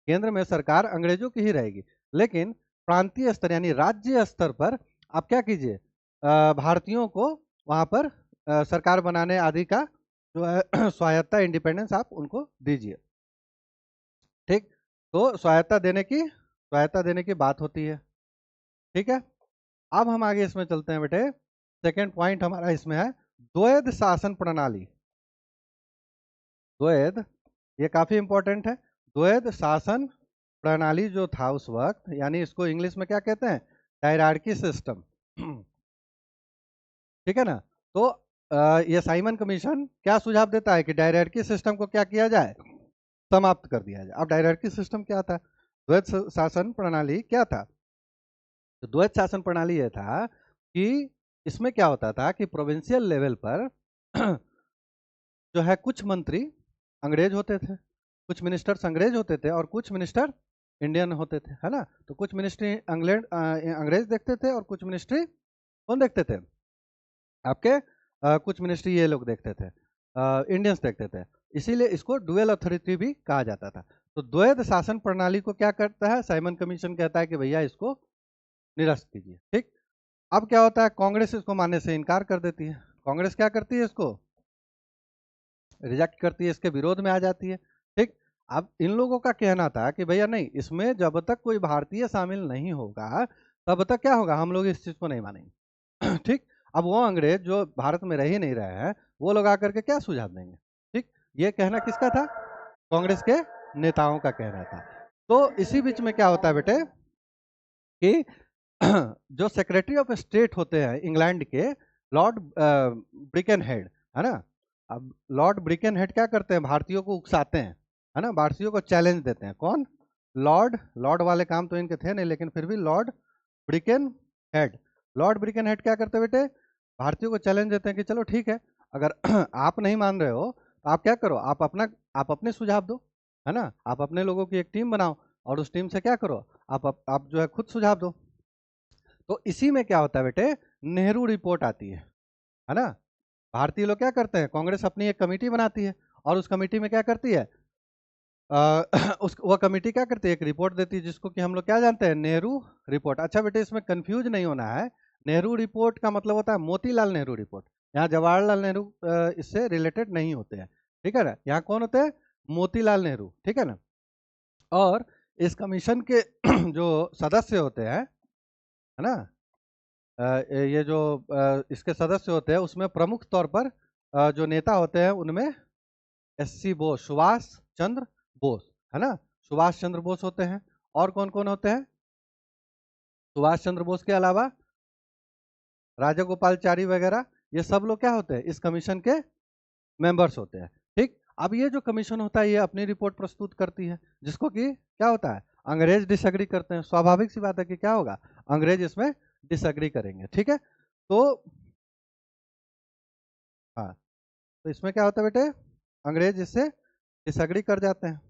केंद्र में सरकार अंग्रेजों की ही रहेगी, लेकिन प्रांतीय स्तर यानी राज्य स्तर पर आप क्या कीजिए, भारतीयों को वहां पर सरकार बनाने आदि का जो है स्वायत्ता, इंडिपेंडेंस आप उनको दीजिए, ठीक। तो स्वायत्ता देने की बात होती है, ठीक है। अब हम आगे इसमें चलते हैं बेटे। सेकेंड पॉइंट हमारा इसमें है द्वैध शासन प्रणाली। द्वैध, ये काफी इंपॉर्टेंट है। द्वैध शासन प्रणाली जो था उस वक्त, यानी इसको इंग्लिश में क्या कहते हैं, हायरार्की सिस्टम ठीक है ना। तो ये साइमन कमीशन क्या सुझाव देता है कि डायरार्की सिस्टम को क्या किया जाए, समाप्त कर दिया जाए। अब डायरार्की सिस्टम क्या था, द्वैध शासन प्रणाली क्या था? तो द्वैध शासन प्रणाली यह था कि इसमें क्या होता था कि प्रोविंशियल लेवल पर जो है कुछ मंत्री अंग्रेज होते थे, कुछ मिनिस्टर्स अंग्रेज होते थे और कुछ मिनिस्टर इंडियन होते थे, है ना। तो कुछ मिनिस्ट्री अंग्रेज देखते थे और कुछ मिनिस्ट्री कौन देखते थे, आपके कुछ मिनिस्ट्री ये लोग देखते थे, इंडियंस देखते थे। इसीलिए इसको डुअल अथॉरिटी भी कहा जाता था। तो द्वैध शासन प्रणाली को क्या करता है, साइमन कमीशन कहता है कि भैया इसको निरस्त कीजिए, ठीक। अब क्या होता है, कांग्रेस इसको मानने से इनकार कर देती है। कांग्रेस क्या करती है, इसको रिजेक्ट करती है, इसके विरोध में आ जाती है, ठीक। अब इन लोगों का कहना था कि भैया नहीं, इसमें जब तक कोई भारतीय शामिल नहीं होगा तब तक क्या होगा, हम लोग इस चीज को नहीं मानेंगे ठीक। अब वो अंग्रेज जो भारत में रह ही नहीं रहे हैं, वो लोग आकर के क्या सुझाव देंगे, ठीक। ये कहना किसका था, कांग्रेस के नेताओं का कहना था। तो इसी बीच में क्या होता है बेटे कि जो सेक्रेटरी ऑफ स्टेट होते हैं इंग्लैंड के, लॉर्ड ब्रिकन हेड, है ना। अब लॉर्ड ब्रिकन हेड क्या करते हैं, भारतीयों को उकसाते हैं, है ना, भारतीयों को चैलेंज देते हैं। कौन, लॉर्ड, लॉर्ड वाले काम तो इनके थे नहीं, लेकिन फिर भी लॉर्ड ब्रिकन हेड, लॉर्ड ब्रिकन हेड क्या करते हैं बेटे, भारतीयों को चैलेंज देते हैं कि चलो ठीक है, अगर आप नहीं मान रहे हो तो आप क्या करो, आप अपने सुझाव दो, है ना, आप अपने लोगों की एक टीम बनाओ और उस टीम से क्या करो, आप जो है खुद सुझाव दो। तो इसी में क्या होता है बेटे, नेहरू रिपोर्ट आती है ना। भारतीय लोग क्या करते हैं, कांग्रेस अपनी एक कमेटी बनाती है और उस कमेटी में क्या करती है, उस वो कमेटी क्या करती है, एक रिपोर्ट देती है जिसको कि हम लोग क्या जानते हैं, नेहरू रिपोर्ट। अच्छा बेटे, इसमें कंफ्यूज नहीं होना है, नेहरू रिपोर्ट का मतलब होता है मोतीलाल नेहरू रिपोर्ट। यहाँ जवाहरलाल नेहरू इससे रिलेटेड नहीं होते हैं, ठीक है ना। यहाँ कौन होते हैं, मोतीलाल नेहरू, ठीक है ना। और इस कमीशन के जो सदस्य होते हैं, है ना, ये जो इसके सदस्य होते हैं उसमें प्रमुख तौर पर जो नेता होते हैं उनमें एससी बोस, सुभाष चंद्र बोस, है ना, सुभाष चंद्र बोस होते हैं। और कौन कौन होते हैं, सुभाष चंद्र बोस के अलावा राजा गोपालचारी वगैरह, ये सब लोग क्या होते हैं, इस कमीशन के मेंबर्स होते हैं, ठीक। अब ये जो कमीशन होता है ये अपनी रिपोर्ट प्रस्तुत करती है, जिसको कि क्या होता है, अंग्रेज डिसएग्री करते हैं। स्वाभाविक सी बात है कि क्या होगा, अंग्रेज इसमें डिसएग्री करेंगे, ठीक है। तो हाँ, तो इसमें क्या होता है बेटे, अंग्रेज इससे डिसएग्री कर जाते हैं।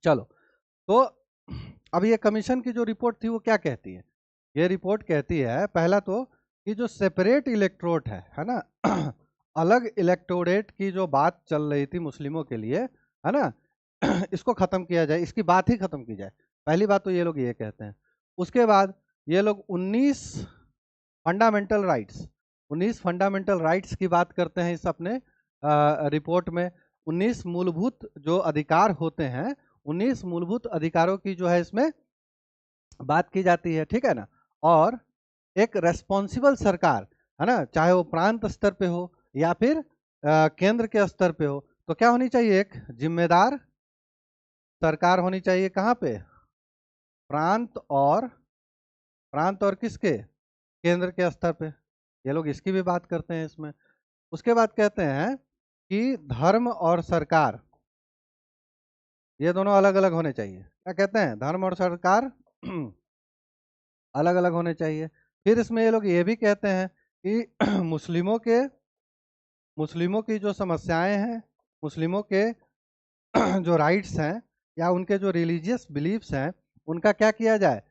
चलो, तो अब ये कमीशन की जो रिपोर्ट थी वो क्या कहती है, ये रिपोर्ट कहती है पहला तो कि जो सेपरेट इलेक्टोरेट है ना अलग इलेक्टोरेट की जो बात चल रही थी मुस्लिमों के लिए, है ना इसको खत्म किया जाए, इसकी बात ही खत्म की जाए। पहली बात तो ये लोग ये कहते हैं। उसके बाद ये लोग 19 फंडामेंटल राइट्स, 19 फंडामेंटल राइट्स की बात करते हैं इस अपने रिपोर्ट में। 19 मूलभूत जो अधिकार होते हैं, 19 मूलभूत अधिकारों की जो है इसमें बात की जाती है, ठीक है ना। और एक रेस्पॉन्सिबल सरकार, है ना, चाहे वो प्रांत स्तर पे हो या फिर केंद्र के स्तर पे हो, तो क्या होनी चाहिए, एक जिम्मेदार सरकार होनी चाहिए। कहाँ पे, प्रांत और किसके, केंद्र के स्तर पे। ये लोग इसकी भी बात करते हैं इसमें। उसके बाद कहते हैं कि धर्म और सरकार ये दोनों अलग अलग होने चाहिए। क्या कहते हैं, धर्म और सरकार अलग अलग होने चाहिए। फिर इसमें ये लोग ये भी कहते हैं कि मुस्लिमों की जो समस्याएं हैं, मुस्लिमों के जो राइट्स हैं या उनके जो रिलीजियस बिलीफ्स हैं उनका क्या किया जाए,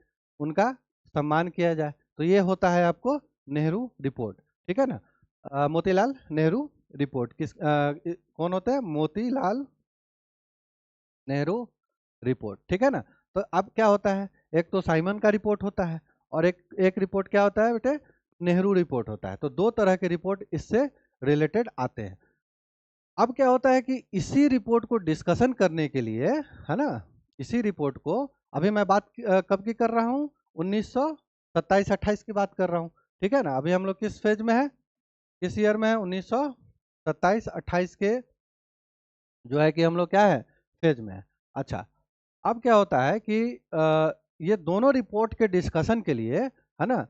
उनका सम्मान किया जाए। तो ये होता है आपको नेहरू रिपोर्ट, ठीक है ना। मोतीलाल नेहरू रिपोर्ट कौन होते हैं, मोतीलाल नेहरू रिपोर्ट, ठीक है ना। तो अब क्या होता है, एक तो साइमन का रिपोर्ट होता है और एक एक रिपोर्ट क्या होता है बेटे, नेहरू रिपोर्ट होता है। तो दो तरह के रिपोर्ट इससे रिलेटेड आते हैं। अब क्या होता है कि इसी रिपोर्ट को डिस्कशन करने के लिए, है ना, इसी रिपोर्ट को अभी मैं बात कब की कर रहा हूँ, 1927-28 की बात कर रहा हूँ, ठीक है ना। अभी हम लोग किस फेज में है, किस ईयर में है, 1927-28 के जो है कि हम लोग क्या है, फेज में है। अच्छा, अब क्या होता है कि ये दोनों रिपोर्ट के डिस्कशन के लिए, है ना,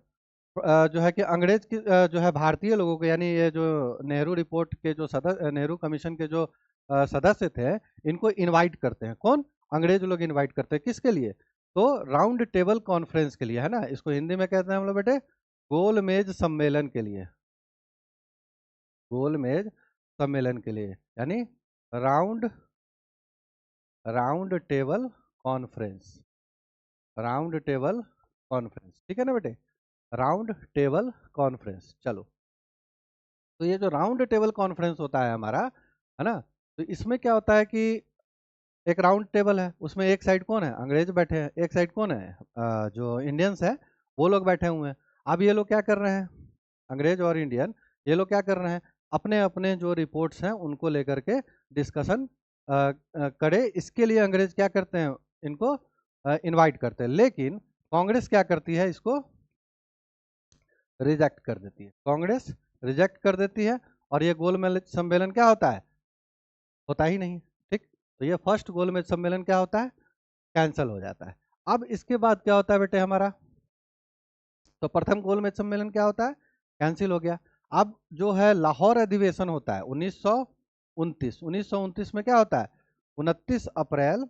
जो है कि अंग्रेज की जो है भारतीय लोगों को, यानी ये जो नेहरू रिपोर्ट के जो सदस्य, नेहरू कमीशन के जो सदस्य थे, इनको इनवाइट करते हैं। कौन, अंग्रेज लोग इनवाइट करते हैं, किसके लिए, तो राउंड टेबल कॉन्फ्रेंस के लिए, है ना। इसको हिंदी में कहते हैं हम लोग बेटे गोल मेज सम्मेलन के लिए, गोल मेज सम्मेलन के लिए, यानी round round table conference, round table conference, ठीक है ना बेटे, राउंड टेबल कॉन्फ्रेंस। चलो, तो ये जो राउंड टेबल कॉन्फ्रेंस होता है हमारा, है ना, तो इसमें क्या होता है कि एक राउंड टेबल है, उसमें एक साइड कौन है, अंग्रेज बैठे हैं, एक साइड कौन है, जो इंडियंस है वो लोग बैठे हुए हैं। अब ये लोग क्या कर रहे हैं, अंग्रेज और इंडियन, ये लोग क्या कर रहे हैं, अपने अपने जो रिपोर्ट्स हैं उनको लेकर के डिस्कशन करे। इसके लिए अंग्रेज क्या करते हैं, इनको इनवाइट करते हैं, लेकिन कांग्रेस क्या करती है, इसको रिजेक्ट कर देती है, कांग्रेस रिजेक्ट कर देती है। और ये गोलमेज सम्मेलन क्या होता है, होता ही नहीं, ठीक। तो ये फर्स्ट गोलमेज सम्मेलन क्या होता है, कैंसिल हो जाता है। अब इसके बाद क्या होता है बेटे हमारा, तो प्रथम गोलमेज सम्मेलन क्या होता है, कैंसिल हो गया। अब जो है लाहौर अधिवेशन होता है 1929 में क्या होता है, 29 अप्रैल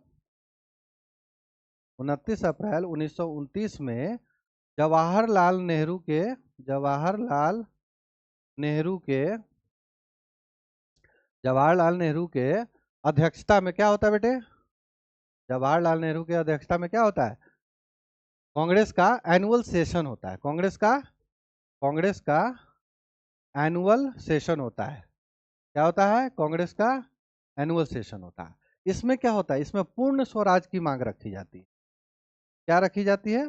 1929 में जवाहरलाल नेहरू के जवाहरलाल नेहरू के जवाहरलाल नेहरू के अध्यक्षता में क्या होता है बेटे, जवाहरलाल नेहरू के अध्यक्षता में क्या होता है, कांग्रेस का एनुअल सेशन होता है, कांग्रेस का एनुअल सेशन होता है। क्या होता है, कांग्रेस का एनुअल सेशन होता है। इसमें क्या होता है, इसमें पूर्ण स्वराज की मांग रखी जाती है। क्या रखी जाती है,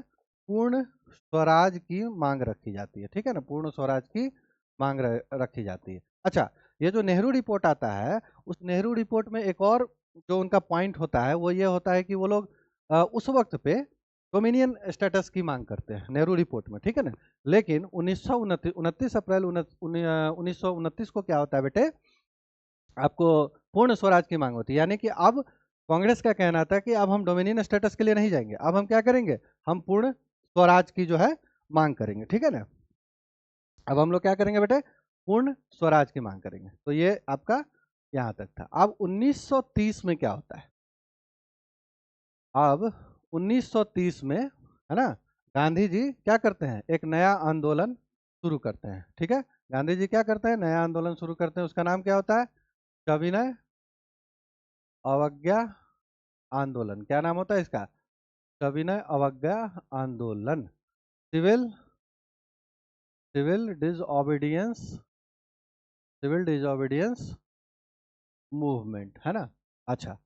पूर्ण स्वराज की मांग रखी जाती है, ठीक है ना, पूर्ण स्वराज की मांग रखी जाती है। अच्छा, ये जो नेहरू रिपोर्ट आता है, उस नेहरू रिपोर्ट में एक और जो उनका पॉइंट होता है वो ये होता है कि वो लोग उस वक्त पे डोमिनियन स्टेटस की मांग करते हैं नेहरू रिपोर्ट में, ठीक है ना। लेकिन 1929 अप्रैल 1929 को क्या होता है बेटे, आपको पूर्ण स्वराज की मांग होती है। यानी कि अब कांग्रेस का कहना था कि अब हम डोमिनियन स्टेटस के लिए नहीं जाएंगे, अब हम क्या करेंगे, हम पूर्ण स्वराज की जो है मांग करेंगे, ठीक है ना। अब हम लोग क्या करेंगे बेटे, पूर्ण स्वराज की मांग करेंगे। तो ये आपका यहाँ तक था। अब 1930 में क्या होता है, अब 1930 में, है ना, गांधी जी क्या करते हैं, एक नया आंदोलन शुरू करते हैं, ठीक है। गांधी जी क्या करते हैं, नया आंदोलन शुरू करते हैं, उसका नाम क्या होता है, सविनय अवज्ञा आंदोलन। क्या नाम होता है इसका, सविनय अवज्ञा आंदोलन, civil civil disobedience civil disobedience movement, है ना। अच्छा,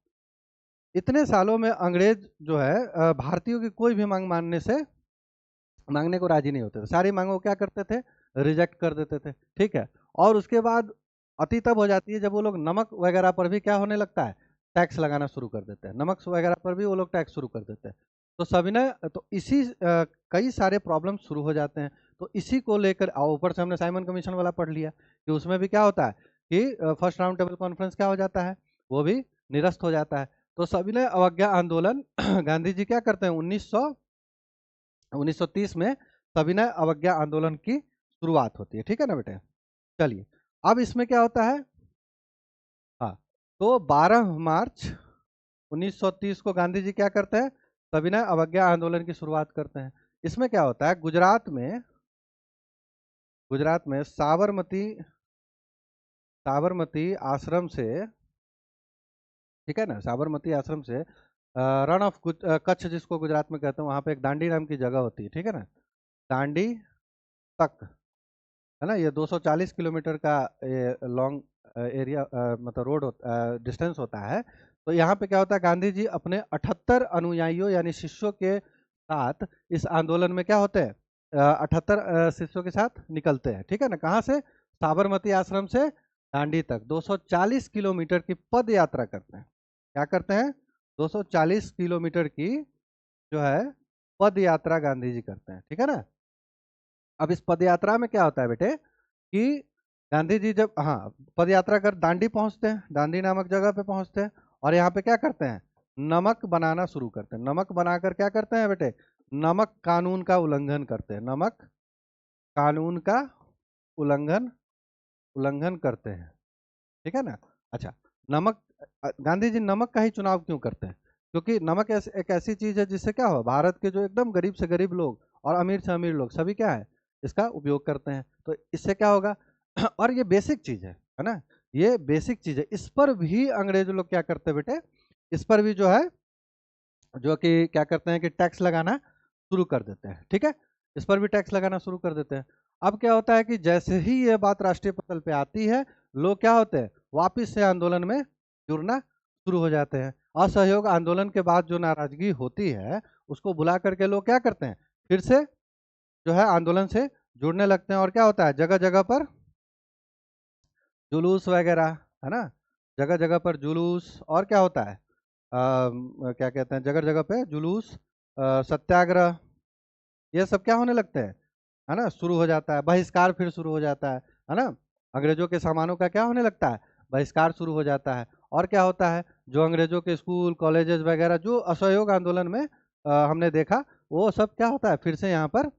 इतने सालों में अंग्रेज जो है भारतीयों की कोई भी मांग मांगने को राजी नहीं होते थे, सारी मांगों को क्या करते थे, रिजेक्ट कर देते थे, ठीक है। और उसके बाद अति तब हो जाती है जब वो लोग नमक वगैरह पर भी क्या होने लगता है, टैक्स लगाना शुरू कर देते हैं, नमक वगैरह पर भी वो लोग टैक्स शुरू कर देते हैं। तो सविनय, तो इसी कई सारे प्रॉब्लम शुरू हो जाते हैं। तो इसी को लेकर ऊपर से हमने साइमन कमीशन वाला पढ़ लिया कि उसमें भी क्या होता है कि फर्स्ट राउंड टेबल कॉन्फ्रेंस क्या हो जाता है, वो भी निरस्त हो जाता है। तो सविनय अवज्ञा आंदोलन गांधी जी क्या करते हैं, 1930 में सविनय अवज्ञा आंदोलन की शुरुआत होती है, ठीक है ना बेटे। चलिए, अब इसमें क्या होता है, हाँ, तो 12 मार्च 1930 को गांधी जी क्या करते हैं, सविनय अवज्ञा आंदोलन की शुरुआत करते हैं। इसमें क्या होता है, गुजरात में साबरमती साबरमती आश्रम से ठीक है ना। साबरमती आश्रम से रन ऑफ कच्छ जिसको गुजरात में कहते हैं, वहाँ पे एक दांडी नाम की जगह होती है, ठीक है ना। दांडी तक, है ना, ये 240 किलोमीटर का लॉन्ग एरिया मतलब रोड डिस्टेंस होता है। तो यहाँ पे क्या होता है, गांधी जी अपने 78 अनुयायियों यानी शिष्यों के साथ इस आंदोलन में क्या होते हैं, 78 शिष्यों के साथ निकलते हैं, ठीक है ना। कहाँ से, साबरमती आश्रम से दांडी तक 240 किलोमीटर की पद यात्रा करते हैं। क्या करते हैं, 240 किलोमीटर की जो है पद यात्रा गांधी जी करते हैं, ठीक है ना। अब इस पद यात्रा में क्या होता है बेटे कि गांधी जी जब, हाँ, पद यात्रा कर दांडी पहुंचते हैं, दांडी नामक जगह पे पहुंचते हैं, और यहाँ पे क्या करते हैं, नमक बनाना शुरू करते हैं। नमक बनाकर क्या करते हैं बेटे, नमक कानून का उल्लंघन करते हैं, नमक कानून का उल्लंघन उल्लंघन करते हैं, ठीक है ना। अच्छा, नमक, गांधी जी नमक का ही चुनाव क्यों करते हैं, क्योंकि नमक एक ऐसी चीज है जिससे क्या हो, भारत के जो एकदम गरीब से गरीब लोग और अमीर से अमीर लोग सभी क्या है, इसका उपयोग करते हैं। तो इससे क्या होगा और ये बेसिक चीज है ना, ये बेसिक चीज है। इस पर भी अंग्रेज लोग क्या करते हैं बेटे, इस पर भी जो है, जो कि क्या करते हैं कि टैक्स लगाना शुरू कर देते हैं, ठीक है। इस पर भी टैक्स लगाना शुरू कर देते हैं। अब क्या होता है कि जैसे ही ये बात राष्ट्रीय पटल पे आती है, लोग क्या होते हैं, वापिस से आंदोलन में जुड़ना शुरू हो जाते हैं। असहयोग आंदोलन के बाद जो नाराजगी होती है, उसको भुला करके लोग क्या करते हैं, फिर से जो है आंदोलन से जुड़ने लगते हैं। और क्या होता है, जगह जगह पर जुलूस वगैरह, है ना, जगह जगह पर जुलूस, और क्या होता है, क्या कहते हैं, जगह जगह पे जुलूस, सत्याग्रह, ये सब क्या होने लगते हैं, है ना, शुरू हो जाता है। बहिष्कार फिर शुरू हो जाता है ना, अंग्रेजों के सामानों का क्या होने लगता है, बहिष्कार शुरू हो जाता है। और क्या होता है, जो अंग्रेजों के स्कूल कॉलेजेस वगैरह जो असहयोग आंदोलन में हमने देखा, वो सब क्या होता है, फिर से यहाँ पर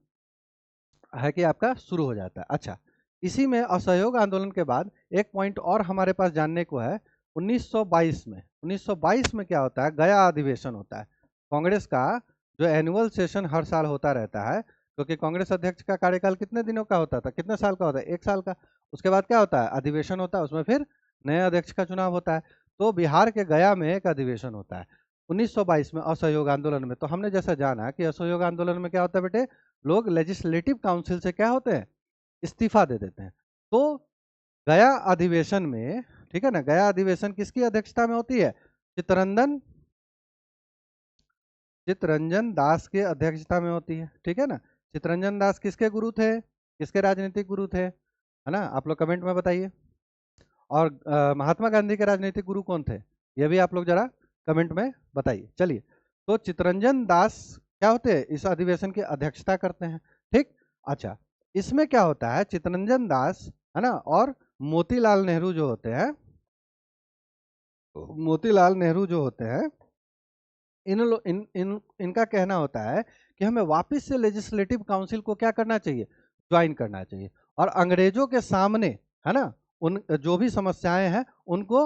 है कि आपका शुरू हो जाता है। अच्छा, इसी में असहयोग आंदोलन के बाद एक पॉइंट और हमारे पास जानने को है। 1922 में क्या होता है, गया अधिवेशन होता है। कांग्रेस का जो एनुअल सेशन हर साल होता रहता है, क्योंकि कांग्रेस अध्यक्ष का कार्यकाल कितने दिनों का होता था, कितने साल का होता है, 1 साल का। उसके बाद क्या होता है, अधिवेशन होता है, उसमें फिर नए अध्यक्ष का चुनाव होता है। तो बिहार के गया में एक अधिवेशन होता है 1922 में असहयोग आंदोलन में। तो हमने जैसा जाना कि असहयोग आंदोलन में क्या होता है बेटे, लोग लेजिस्लेटिव काउंसिल से क्या होते हैं, इस्तीफा दे देते हैं। तो गया अधिवेशन में, ठीक है ना, गया अधिवेशन किसकी अध्यक्षता में होती है, चित्तरंजन चित्तरंजन दास के अध्यक्षता में होती है, ठीक है ना। चित्तरंजन दास किसके गुरु थे, किसके राजनीतिक गुरु थे, है ना, आप लोग कमेंट में बताइए। और महात्मा गांधी के राजनीतिक गुरु कौन थे, ये भी आप लोग जरा कमेंट में बताइए। चलिए, तो चित्तरंजन दास क्या होते हैं, इस अधिवेशन की अध्यक्षता करते हैं, ठीक। अच्छा, इसमें क्या होता है, चित्तरंजन दास, है ना, और मोतीलाल नेहरू जो होते हैं, मोतीलाल नेहरू जो होते हैं, इनका कहना होता है कि हमें वापस से लेजिस्लेटिव काउंसिल को क्या करना चाहिए, ज्वाइन करना चाहिए। और अंग्रेजों के सामने, है ना, उन जो भी समस्याएं हैं उनको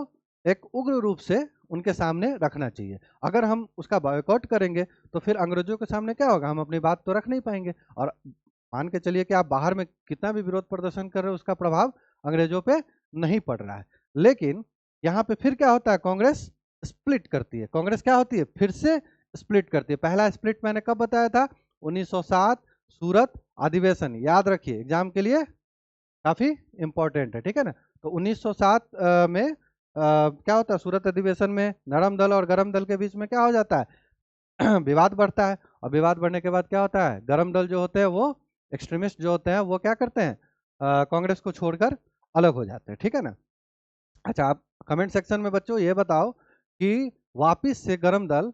एक उग्र रूप से उनके सामने रखना चाहिए। अगर हम उसका बॉयकॉट करेंगे तो फिर अंग्रेजों के सामने क्या होगा, हम अपनी बात तो रख नहीं पाएंगे। और मान के चलिए कि आप बाहर में कितना भी विरोध प्रदर्शन कर रहे हो, उसका प्रभाव अंग्रेजों पे नहीं पड़ रहा है। लेकिन यहाँ पे फिर क्या होता है, कांग्रेस स्प्लिट करती है। कांग्रेस क्या होती है, फिर से स्प्लिट करती है। पहला स्प्लिट मैंने कब बताया था, 1907 सूरत अधिवेशन, याद रखिए एग्जाम के लिए काफी इंपॉर्टेंट है, ठीक है ना। तो 1907 में क्या होता है, सूरत अधिवेशन में नरम दल और गरम दल के बीच में क्या हो जाता है विवाद बढ़ता है। और विवाद बढ़ने के बाद क्या होता है, गरम दल जो होते हैं वो एक्सट्रीमिस्ट जो होते हैं वो क्या करते हैं, कांग्रेस को छोड़कर अलग हो जाते हैं, ठीक है ना। अच्छा, आप कमेंट सेक्शन में बच्चों ये बताओ कि वापिस से गरम दल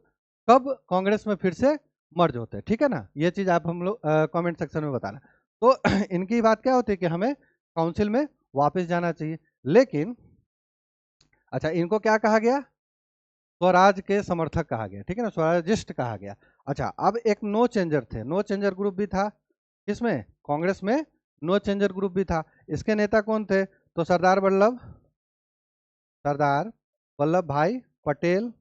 कब कांग्रेस में फिर से मर्ज होते हैं, ठीक है ना। ये चीज आप हम लोग कमेंट सेक्शन में बताना। तो इनकी बात क्या होती है कि हमें काउंसिल में वापस जाना चाहिए। लेकिन अच्छा, इनको क्या कहा गया, स्वराज के समर्थक कहा गया, ठीक है ना, स्वराजिस्ट कहा गया। अच्छा, अब एक नो चेंजर थे, नो चेंजर ग्रुप भी था किसमें, कांग्रेस में नो चेंजर ग्रुप भी था। इसके नेता कौन थे, तो सरदार वल्लभ भाई पटेल,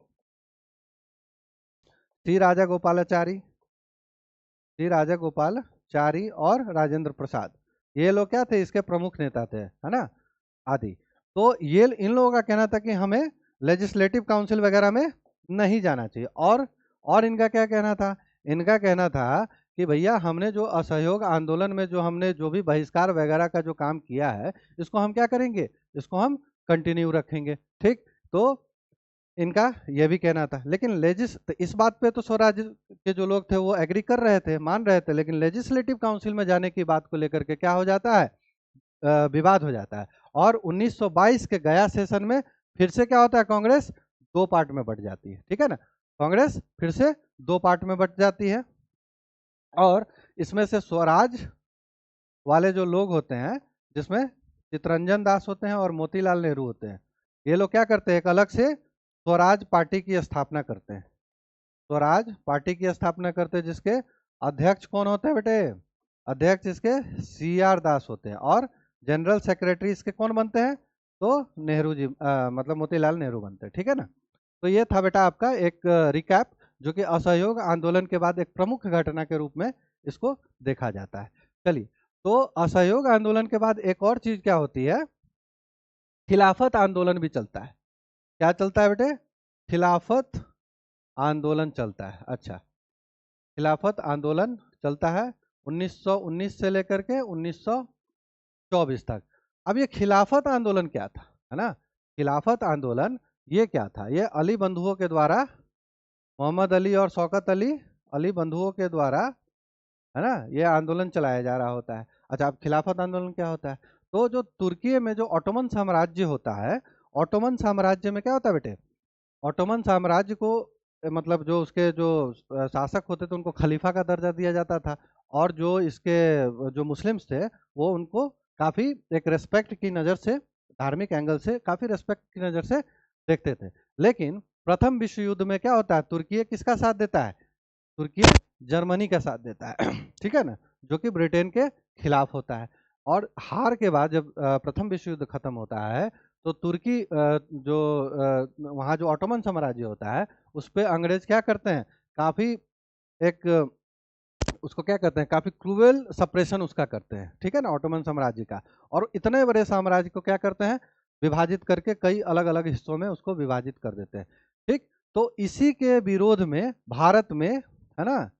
श्री राजा गोपालाचारी, श्री राजा गोपालाचारी और राजेंद्र प्रसाद, ये लोग क्या थे, इसके प्रमुख नेता थे, है ना, आदि। तो ये इन लोगों का कहना था कि हमें लेजिस्लेटिव काउंसिल वगैरह में नहीं जाना चाहिए। और इनका क्या कहना था? इनका कहना था कि भैया हमने जो असहयोग आंदोलन में जो हमने जो भी बहिष्कार वगैरह का जो काम किया है, इसको हम क्या करेंगे, इसको हम कंटिन्यू रखेंगे। ठीक, तो इनका यह भी कहना था। लेकिन तो इस बात पे तो स्वराज के जो लोग थे वो एग्री कर रहे थे, मान रहे थे, लेकिन लेजिस्लेटिव काउंसिल में जाने की बात को लेकर के क्या हो जाता है, विवाद हो जाता है। और 1922 के गया सेशन में फिर से क्या होता है, कांग्रेस दो पार्ट में बट जाती है। ठीक है ना, कांग्रेस फिर से दो पार्ट में बट जाती है। और इसमें से स्वराज वाले जो लोग होते हैं, जिसमें चितरंजन दास होते हैं और मोतीलाल नेहरू होते हैं, ये लोग क्या करते हैं, एक अलग से स्वराज पार्टी की स्थापना करते हैं। स्वराज पार्टी की स्थापना करते हैं, जिसके अध्यक्ष कौन होते हैं बेटे? अध्यक्ष इसके CR दास होते हैं। और जनरल सेक्रेटरी इसके कौन बनते हैं? तो नेहरू जी, मतलब मोतीलाल नेहरू बनते हैं। ठीक है ना। तो ये था बेटा आपका एक रिकैप, जो कि असहयोग आंदोलन के बाद एक प्रमुख घटना के रूप में इसको देखा जाता है। चलिए, तो असहयोग आंदोलन के बाद एक और चीज क्या होती है, खिलाफत आंदोलन भी चलता है। क्या चलता है बेटे? खिलाफत आंदोलन चलता है। अच्छा, खिलाफत आंदोलन चलता है 1919 से लेकर के 1924 तक। अब ये खिलाफत आंदोलन क्या था, है ना? खिलाफत आंदोलन ये क्या था? ये अली बंधुओं के द्वारा, मोहम्मद अली और शौकत अली, अली बंधुओं के द्वारा, है ना, ये आंदोलन चलाया जा रहा होता है। अच्छा, अब खिलाफत आंदोलन क्या होता है? तो जो तुर्की में जो ऑटोमन साम्राज्य होता है, ऑटोमन साम्राज्य में क्या होता है बेटे? ऑटोमन साम्राज्य को मतलब जो उसके जो शासक होते थे उनको खलीफा का दर्जा दिया जाता था। और जो इसके जो मुस्लिम्स थे वो उनको काफ़ी एक रेस्पेक्ट की नज़र से, धार्मिक एंगल से काफ़ी रेस्पेक्ट की नज़र से देखते थे। लेकिन प्रथम विश्व युद्ध में क्या होता है, तुर्की किसका साथ देता है? तुर्की जर्मनी का साथ देता है। ठीक है ना, जो कि ब्रिटेन के खिलाफ होता है। और हार के बाद जब प्रथम विश्व युद्ध खत्म होता है, तो तुर्की जो वहाँ जो ऑटोमन साम्राज्य होता है, उस पर अंग्रेज क्या करते हैं, काफ़ी एक उसको क्या कहते हैं, काफ़ी क्रूएल सप्रेशन उसका करते हैं। ठीक है ना, ऑटोमन साम्राज्य का। और इतने बड़े साम्राज्य को क्या करते हैं, विभाजित करके कई अलग अलग हिस्सों में उसको विभाजित कर देते हैं। ठीक, तो इसी के विरोध में भारत में, है ना,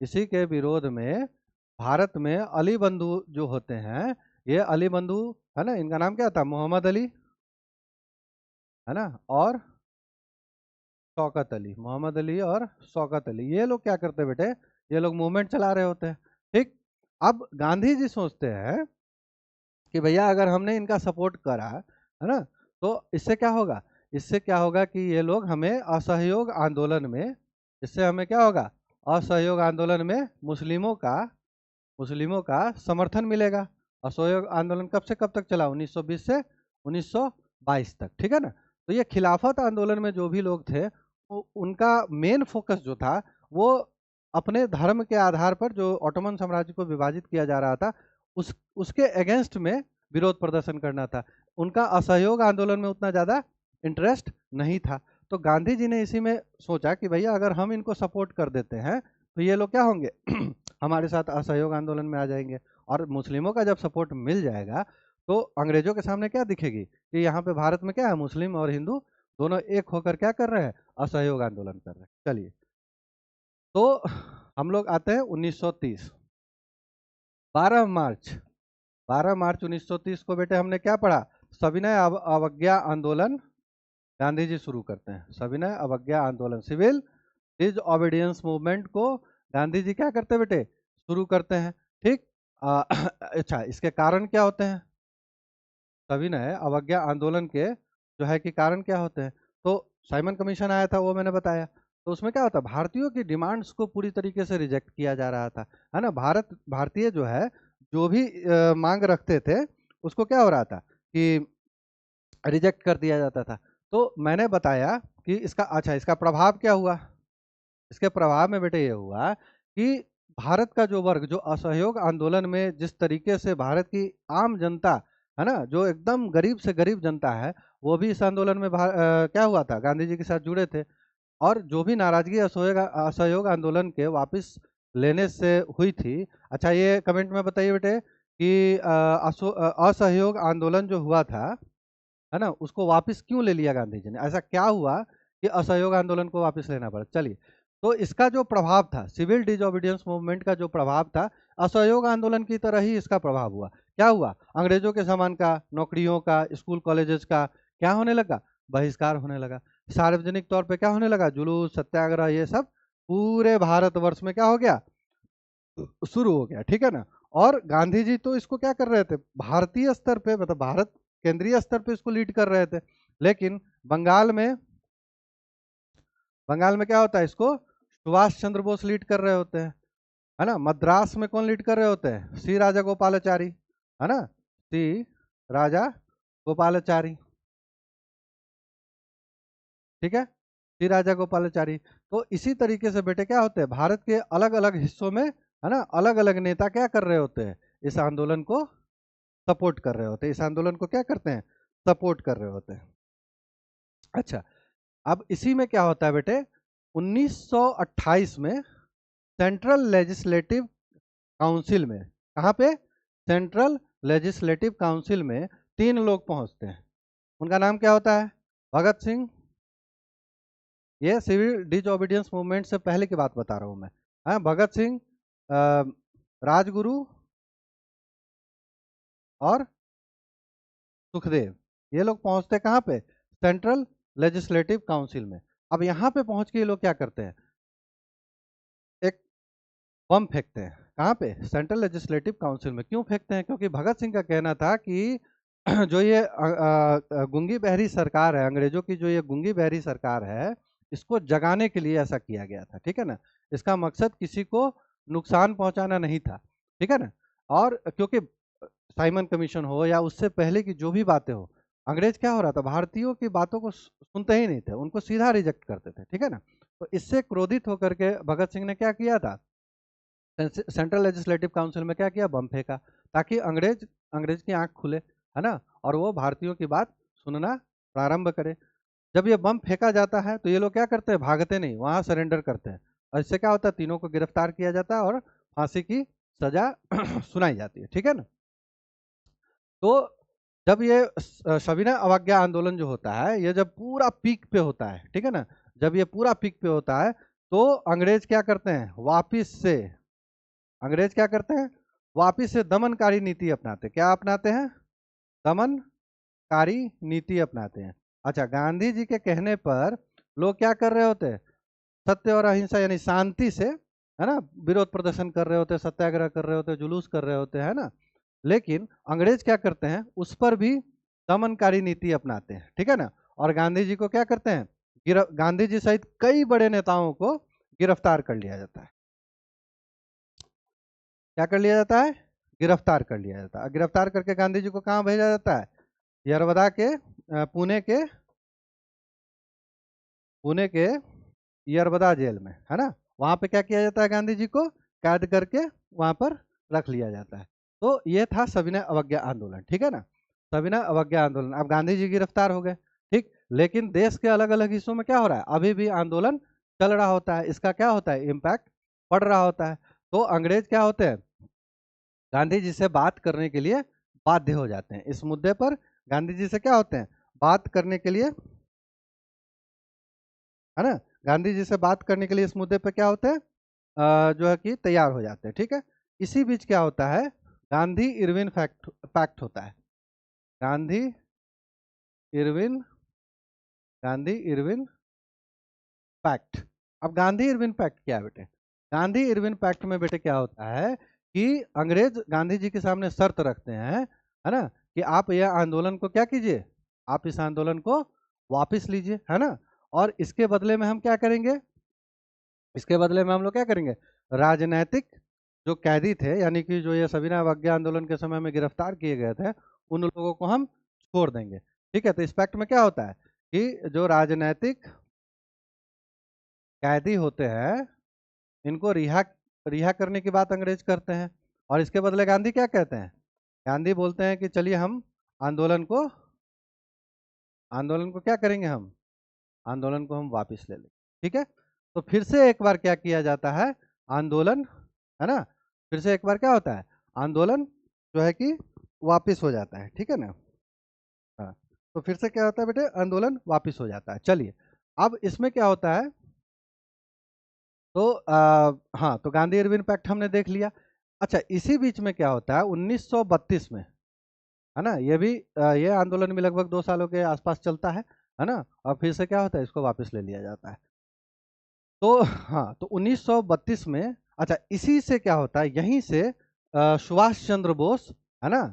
इसी के विरोध में भारत में अली बंधु जो होते हैं, ये अली बंधु, है ना, इनका नाम क्या था, मोहम्मद अली, है ना, और शौकत अली, मोहम्मद अली और शौकत अली, ये लोग क्या करते हैं बेटे, ये लोग मूवमेंट चला रहे होते हैं। ठीक, अब गांधी जी सोचते हैं कि भैया अगर हमने इनका सपोर्ट करा, है ना, तो इससे क्या होगा, इससे क्या होगा कि ये लोग हमें असहयोग आंदोलन में, इससे हमें क्या होगा, असहयोग आंदोलन में मुस्लिमों का समर्थन मिलेगा। असहयोग आंदोलन कब से कब तक चला, 1920 से 1922 तक। ठीक है ना। तो ये खिलाफत आंदोलन में जो भी लोग थे, उनका मेन फोकस जो था वो अपने धर्म के आधार पर जो ऑटोमन साम्राज्य को विभाजित किया जा रहा था, उसके अगेंस्ट में विरोध प्रदर्शन करना था। उनका असहयोग आंदोलन में उतना ज़्यादा इंटरेस्ट नहीं था। तो गांधी जी ने इसी में सोचा कि भैया अगर हम इनको सपोर्ट कर देते हैं तो ये लोग क्या होंगे हमारे साथ असहयोग आंदोलन में आ जाएंगे। और मुस्लिमों का जब सपोर्ट मिल जाएगा तो अंग्रेजों के सामने क्या दिखेगी कि यहाँ पे भारत में क्या है, मुस्लिम और हिंदू दोनों एक होकर क्या कर रहे हैं, असहयोग आंदोलन कर रहे हैं। चलिए, तो हम लोग आते हैं 1930, 12 मार्च 1930 को बेटे हमने क्या पढ़ा, सविनय अवज्ञा आंदोलन गांधी जी शुरू करते हैं। सविनय अवज्ञा आंदोलन, सिविल डिसओबीडियंस मूवमेंट को गांधी जी क्या करते हैं बेटे, शुरू करते हैं। ठीक, अच्छा, इसके कारण क्या होते हैं, सविनय अवज्ञा आंदोलन के जो है कि कारण क्या होते हैं? तो साइमन कमीशन आया था, वो मैंने बताया। तो उसमें क्या होता है, भारतीयों की डिमांड्स को पूरी तरीके से रिजेक्ट किया जा रहा था, है ना। भारतीय जो है जो भी मांग रखते थे उसको क्या हो रहा था कि रिजेक्ट कर दिया जाता था। तो मैंने बताया कि इसका, अच्छा, इसका प्रभाव क्या हुआ। इसके प्रभाव में बेटे ये हुआ कि भारत का जो वर्ग, जो असहयोग आंदोलन में जिस तरीके से भारत की आम जनता, है ना, जो एकदम गरीब से गरीब जनता है, वो भी इस आंदोलन में क्या हुआ था, गांधी जी के साथ जुड़े थे। और जो भी नाराजगी असहयोग आंदोलन के वापस लेने से हुई थी। अच्छा, ये कमेंट में बताइए बेटे कि असहयोग आंदोलन जो हुआ था, है ना, उसको वापस क्यों ले लिया गांधी जी ने, ऐसा क्या हुआ कि असहयोग आंदोलन को वापस लेना पड़ा। चलिए, तो इसका जो प्रभाव था, सिविल डिसओबीडियंस मूवमेंट का जो प्रभाव था, असहयोग आंदोलन की तरह ही इसका प्रभाव हुआ। क्या हुआ, अंग्रेजों के सामान का, नौकरियों का, स्कूल कॉलेजेस का क्या होने लगा, बहिष्कार होने लगा। सार्वजनिक तौर पे क्या होने लगा, जुलूस, सत्याग्रह, ये सब पूरे भारतवर्ष में क्या हो गया, शुरू हो गया। ठीक है ना। और गांधी जी तो इसको क्या कर रहे थे, भारतीय स्तर पे, मतलब भारत केंद्रीय स्तर पे इसको लीड कर रहे थे, लेकिन बंगाल में क्या होता है, इसको सुभाष चंद्र बोस लीड कर रहे होते हैं, है ना। मद्रास में कौन लीड कर रहे होते हैं, सी राजा गोपालाचारी, है ना, सी राजा गोपालाचारी। ठीक है, सी राजा गोपालाचारी। तो इसी तरीके से बेटे क्या होते हैं, भारत के अलग अलग हिस्सों में, है ना, अलग अलग नेता क्या कर रहे होते हैं, इस आंदोलन को सपोर्ट कर रहे होते हैं, इस आंदोलन को क्या करते हैं, सपोर्ट कर रहे होते हैं। अच्छा, अब इसी में क्या होता है बेटे, 1928 में सेंट्रल लेजिस्लेटिव काउंसिल में, कहाँ पे, सेंट्रल लेजिस्लेटिव काउंसिल में 3 लोग पहुंचते हैं। उनका नाम क्या होता है, भगत सिंह। ये सिविल डिसओबीडियंस मूवमेंट से पहले की बात बता रहा हूं मैं। हाँ, भगत सिंह, राजगुरु और सुखदेव, ये लोग पहुंचते कहाँ पे, सेंट्रल लेजिस्लेटिव काउंसिल में। अब यहाँ पे पहुंच के ये लोग क्या करते हैं, एक बम फेंकते हैं। कहाँ पे, सेंट्रल लेजिस्लेटिव काउंसिल में। क्यों फेंकते हैं, क्योंकि भगत सिंह का कहना था कि जो ये गुंगी बहरी सरकार है, अंग्रेजों की जो ये गुंगी बहरी सरकार है, इसको जगाने के लिए ऐसा किया गया था। ठीक है ना, इसका मकसद किसी को नुकसान पहुंचाना नहीं था। ठीक है ना। और क्योंकि साइमन कमीशन हो या उससे पहले की जो भी बातें हो, अंग्रेज क्या हो रहा था, भारतीयों की बातों को सुनते ही नहीं थे, उनको सीधा रिजेक्ट करते थे। ठीक है ना। तो इससे क्रोधित होकर के भगत सिंह ने क्या किया था, सेंट्रल लेजिस्लेटिव काउंसिल में क्या किया, बम फेंका, ताकि अंग्रेज अंग्रेज की आंख खुले, है ना, और वो भारतीयों की बात सुनना प्रारंभ करे। जब ये बम फेंका जाता है तो ये लोग क्या करते हैं, भागते नहीं, वहां सरेंडर करते हैं। और इससे क्या होता है, तीनों को गिरफ्तार किया जाता है और फांसी की सजा सुनाई जाती है। ठीक है ना। तो जब ये सविनय अवज्ञा आंदोलन जो होता है, ये जब पूरा पीक पे होता है, ठीक है ना, जब ये पूरा पीक पे होता है, तो अंग्रेज क्या करते हैं, अंग्रेज क्या करते हैं, वापिस से दमनकारी नीति अपनाते, क्या अपनाते हैं, दमनकारी नीति अपनाते हैं। अच्छा, गांधी जी के कहने पर लोग क्या कर रहे होते हैं, सत्य और अहिंसा यानी शांति से, है ना, विरोध प्रदर्शन कर रहे होते हैं, सत्याग्रह कर रहे होते हैं, जुलूस कर रहे होते हैं, है ना। लेकिन अंग्रेज क्या करते हैं, उस पर भी दमनकारी नीति अपनाते हैं। ठीक है ना। और गांधी जी को क्या करते हैं, गांधी जी सहित कई बड़े नेताओं को गिरफ्तार कर लिया जाता है। क्या कर लिया जाता है, गिरफ्तार कर लिया जाता है। गिरफ्तार करके गांधी जी को कहाँ भेजा जाता है, यरवदा के पुणे के यरवदा जेल में, है ना। वहां पे क्या किया जाता है, गांधी जी को कैद करके वहां पर रख लिया जाता है। तो ये था सविनय अवज्ञा आंदोलन। ठीक है ना, सविनय अवज्ञा आंदोलन। अब गांधी जी गिरफ्तार हो गए, ठीक, लेकिन देश के अलग अलग हिस्सों में क्या हो रहा है, अभी भी आंदोलन चल रहा होता है, इसका क्या होता है, इम्पैक्ट पड़ रहा होता है। तो अंग्रेज क्या होते हैं, गांधी जी से बात करने के लिए बाध्य हो जाते हैं इस मुद्दे पर। गांधी जी से क्या होते हैं, बात करने के लिए, है ना, गांधी जी से बात करने के लिए इस मुद्दे पर क्या होते हैं, जो है कि तैयार हो जाते हैं। ठीक है। इसी बीच क्या होता है, गांधी इरविन पैक्ट होता है। Gandhi Irwin Gandhi Irwin pact. अब गांधी इरविन पैक्ट क्या है बेटे, गांधी इरविन पैक्ट में बेटे क्या होता है कि अंग्रेज गांधी जी के सामने शर्त रखते हैं, है ना, कि आप यह आंदोलन को क्या कीजिए, आप इस आंदोलन को वापस लीजिए, है ना, और इसके बदले में हम क्या करेंगे, इसके बदले में हम लोग क्या करेंगे, राजनैतिक जो कैदी थे, यानी कि जो ये सविनय अवज्ञा आंदोलन के समय में गिरफ्तार किए गए थे, उन लोगों को हम छोड़ देंगे। ठीक है। तो इस पैक्ट में क्या होता है कि जो राजनैतिक कैदी होते हैं, इनको रिहा रिहा करने की बात अंग्रेज करते हैं। और इसके बदले गांधी क्या कहते हैं, गांधी बोलते हैं कि चलिए हम आंदोलन को आंदोलन को क्या करेंगे, हम आंदोलन को हम वापस ले लेंगे। ठीक है। तो फिर से एक बार क्या किया जाता है, आंदोलन, है ना, फिर से एक बार क्या होता है, आंदोलन जो है कि वापस हो जाता है। ठीक है ना। हाँ, तो फिर से क्या होता है बेटे, आंदोलन वापिस हो जाता है। चलिए, अब इसमें क्या होता है, तो हाँ, तो गांधी इरविन पैक्ट हमने देख लिया। अच्छा, इसी बीच में क्या होता है 1932 में, है ना, ये भी ये आंदोलन भी लगभग 2 सालों के आसपास चलता है ना, और फिर से क्या होता है, इसको वापस ले लिया जाता है। तो हाँ, तो 1932 में, अच्छा, इसी से क्या होता है, यहीं से सुभाष चंद्र बोस, है ना,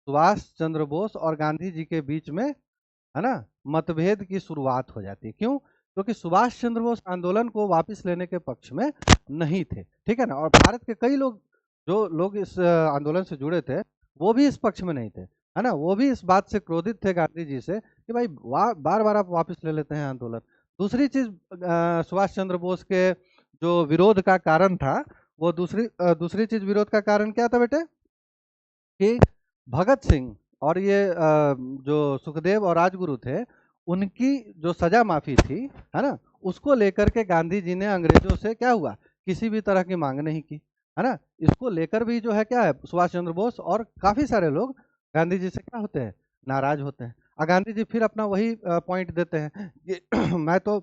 सुभाष चंद्र बोस और गांधी जी के बीच में, है ना, मतभेद की शुरुआत हो जाती है। क्यों? क्योंकि सुभाष चंद्र बोस आंदोलन को वापस लेने के पक्ष में नहीं थे, ठीक है ना, और भारत के कई लोग, जो लोग इस आंदोलन से जुड़े थे, वो भी इस पक्ष में नहीं थे, है ना, वो भी इस बात से क्रोधित थे गांधी जी से कि भाई बार बार आप वापस ले लेते हैं आंदोलन। दूसरी चीज, सुभाष चंद्र बोस के जो विरोध का कारण था, वो दूसरी चीज विरोध का कारण क्या था बेटे, कि भगत सिंह और ये जो सुखदेव और राजगुरु थे, उनकी जो सजा माफी थी, है ना, उसको लेकर के गांधी जी ने अंग्रेजों से क्या हुआ, किसी भी तरह की मांग नहीं की, है ना। इसको लेकर भी जो है क्या है, सुभाष चंद्र बोस और काफी सारे लोग गांधी जी से क्या होते हैं, नाराज होते हैं। और गांधी जी फिर अपना वही पॉइंट देते हैं कि मैं तो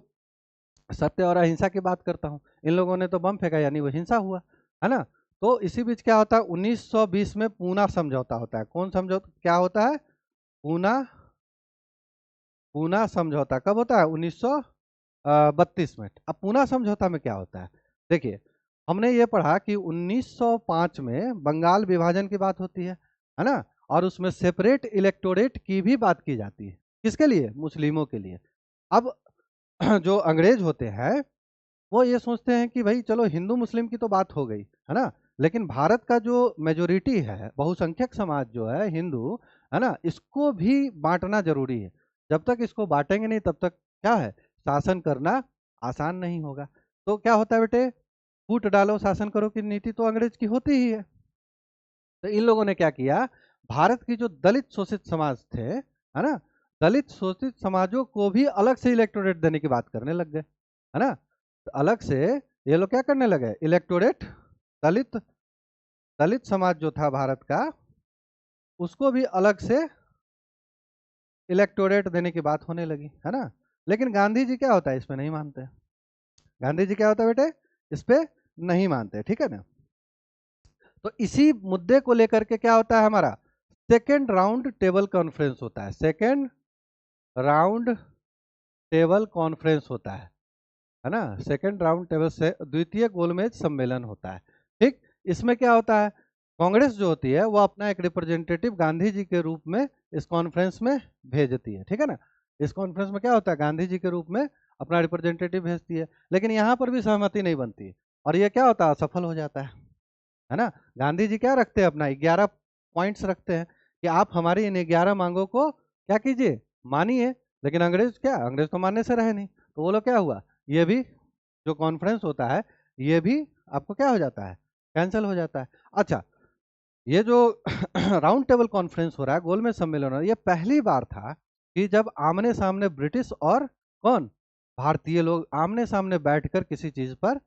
सत्य और अहिंसा की बात करता हूँ, इन लोगों ने तो बम फेंका, यानी वो हिंसा हुआ, है ना। तो इसी बीच क्या होता है, 1920 में पूना समझौता होता है। कौन समझौता, क्या होता है, पूना पूना समझौता कब होता है, 1932 में। अब पूना समझौता में क्या होता है, देखिए, हमने ये पढ़ा कि 1905 में बंगाल विभाजन की बात होती है ना, और उसमें सेपरेट इलेक्टोरेट की भी बात की जाती है। किसके लिए, मुस्लिमों के लिए। अब जो अंग्रेज होते हैं, वो ये सोचते हैं कि भाई चलो, हिंदू मुस्लिम की तो बात हो गई, है ना, लेकिन भारत का जो मेजोरिटी है, बहुसंख्यक समाज जो है हिंदू, है ना, इसको भी बांटना जरूरी है। जब तक इसको बांटेंगे नहीं, तब तक क्या है, शासन करना आसान नहीं होगा। तो क्या होता है बेटे, फूट डालो शासन करो की नीति तो अंग्रेज की होती ही है। तो इन लोगों ने क्या किया, भारत की जो दलित शोषित समाज थे, है ना, दलित शोषित समाजों को भी अलग से इलेक्टोरेट देने की बात करने लग गए, है ना। तो अलग से ये लोग क्या करने लगे, इलेक्टोरेट, दलित दलित समाज जो था भारत का, उसको भी अलग से इलेक्टोरेट देने की बात होने लगी, है ना। लेकिन गांधी जी क्या होता है, इस पे नहीं मानते। गांधी जी क्या होता है बेटे, इस पे नहीं मानते, ठीक है ना। तो इसी मुद्दे को लेकर के क्या होता है, हमारा सेकेंड राउंड टेबल कॉन्फ्रेंस होता है। सेकेंड राउंड टेबल कॉन्फ्रेंस होता है ना, सेकेंड राउंड टेबल से द्वितीय गोलमेज सम्मेलन होता है। ठीक, इसमें क्या होता है, कांग्रेस जो होती है वो अपना एक रिप्रेजेंटेटिव गांधी जी के रूप में इस कॉन्फ्रेंस में भेजती है, ठीक है ना। इस कॉन्फ्रेंस में क्या होता है, गांधी जी के रूप में अपना रिप्रेजेंटेटिव भेजती है, लेकिन यहाँ पर भी सहमति नहीं बनती, और ये क्या होता है, असफल हो जाता है ना। गांधी जी क्या रखते हैं, अपना 11 पॉइंट्स रखते हैं कि आप हमारी इन 11 मांगों को क्या कीजिए, मानिए। लेकिन अंग्रेज क्या, अंग्रेज तो मानने से रहे नहीं, तो वो लोग क्या हुआ, ये भी जो कॉन्फ्रेंस होता है, ये भी आपको क्या हो जाता है, कैंसिल हो जाता है। अच्छा, ये जो राउंड टेबल कॉन्फ्रेंस हो रहा है, गोलमेज सम्मेलन हो रहा है, ये पहली बार था कि जब आमने सामने ब्रिटिश और कौन, भारतीय लोग आमने सामने बैठकर किसी चीज पर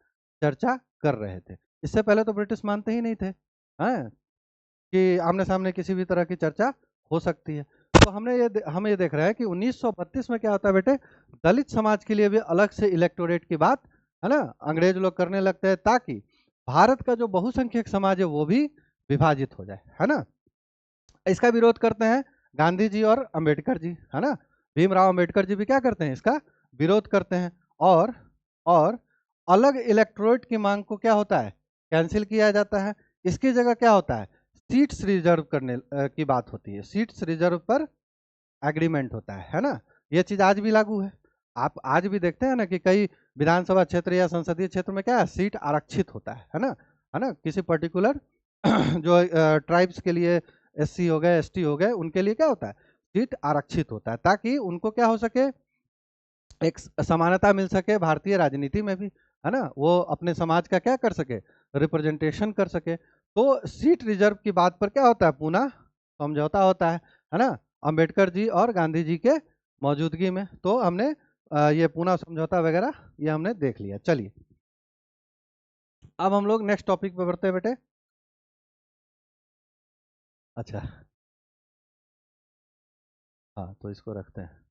चर्चा कर रहे थे। इससे पहले तो ब्रिटिश मानते ही नहीं थे, हैं, कि आमने सामने किसी भी तरह की चर्चा हो सकती है। तो हम ये देख रहे हैं कि 1932 में क्या होता है बेटे, दलित समाज के लिए भी अलग से इलेक्टोरेट की बात, है ना, अंग्रेज लोग करने लगते हैं, ताकि भारत का जो बहुसंख्यक समाज है वो भी विभाजित हो जाए, है ना। इसका विरोध करते हैं गांधी जी और अंबेडकर जी, है ना। भीमराव अंबेडकर जी भी क्या करते हैं, इसका विरोध करते हैं, और अलग इलेक्टोरेट की मांग को क्या होता है, कैंसिल किया जाता है। इसकी जगह क्या होता है, सीट्स रिजर्व करने की बात होती है, सीट्स रिजर्व पर एग्रीमेंट होता है ना। ये चीज आज भी लागू है। आप आज भी देखते हैं ना कि कई विधानसभा क्षेत्र या संसदीय क्षेत्र में क्या है, सीट आरक्षित होता है ना, किसी पर्टिकुलर जो ट्राइब्स के लिए, एससी हो गए, एसटी हो गए, उनके लिए क्या होता है, सीट आरक्षित होता है, ताकि उनको क्या हो सके, एक समानता मिल सके भारतीय राजनीति में भी, है ना, वो अपने समाज का क्या कर सके, रिप्रेजेंटेशन कर सके। तो सीट रिजर्व की बात पर क्या होता है, पुनः समझौता होता है ना, अंबेडकर जी और गांधी जी के मौजूदगी में। तो हमने ये पुनः समझौता वगैरह ये हमने देख लिया। चलिए, अब हम लोग नेक्स्ट टॉपिक पे बढ़ते हैं बेटे। अच्छा, हाँ तो इसको रखते हैं।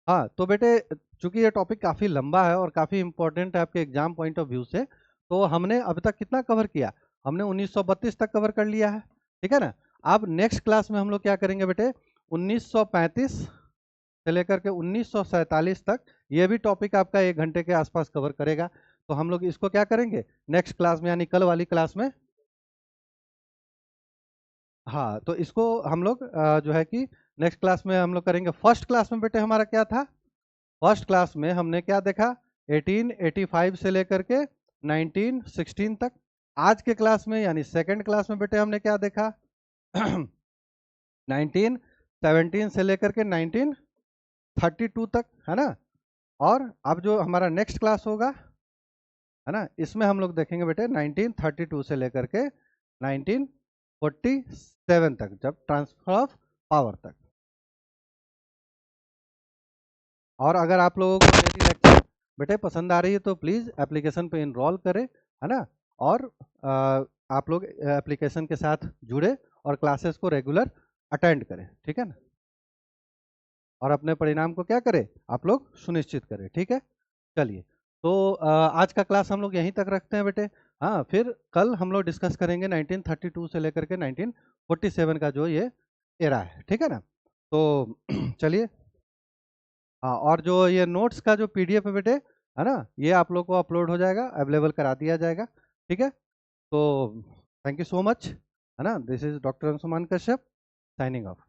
हाँ तो बेटे, चूंकि ये टॉपिक काफ़ी लंबा है और काफ़ी इंपॉर्टेंट है आपके एग्जाम पॉइंट ऑफ व्यू से, तो हमने अभी तक कितना कवर किया? हमने 1932 तक कवर कर लिया है, ठीक है ना। अब नेक्स्ट क्लास में हम लोग क्या करेंगे बेटे, 1935 से लेकर के 1947 तक, ये भी टॉपिक आपका 1 घंटे के आसपास कवर करेगा। तो हम लोग इसको क्या करेंगे नेक्स्ट क्लास में, यानी कल वाली क्लास में। हाँ तो इसको हम लोग जो है कि नेक्स्ट क्लास में हम लोग करेंगे। फर्स्ट क्लास में बेटे हमारा क्या था? फर्स्ट क्लास में हमने क्या देखा? 1885 से लेकर के 1916 तक। आज के क्लास में यानी सेकंड क्लास में बेटे हमने क्या देखा? 1917 से लेकर के 1932 तक, है ना। और अब जो हमारा नेक्स्ट क्लास होगा, है ना, इसमें हम लोग देखेंगे बेटे 1932 से लेकर के 1947 तक, जब ट्रांसफर ऑफ पावर तक। और अगर आप लोगों को मेरी लेक्चर बेटे पसंद आ रही है तो प्लीज़ एप्लीकेशन पे इनरोल करें, है ना। और आप लोग एप्लीकेशन के साथ जुड़े और क्लासेस को रेगुलर अटेंड करें, ठीक है ना। और अपने परिणाम को क्या करें, आप लोग सुनिश्चित करें, ठीक है। चलिए, तो आज का क्लास हम लोग यहीं तक रखते हैं बेटे। हाँ, फिर कल हम लोग डिस्कस करेंगे 1932 से लेकर के 1947 का जो ये एरा है, ठीक है ना। तो चलिए, हाँ, और जो ये नोट्स का जो पीडीएफ है बेटे, है ना, ये आप लोग को अपलोड हो जाएगा, अवेलेबल करा दिया जाएगा, ठीक है। तो थैंक यू सो मच, है ना। This is doctor Anshuman Kashyap signing off.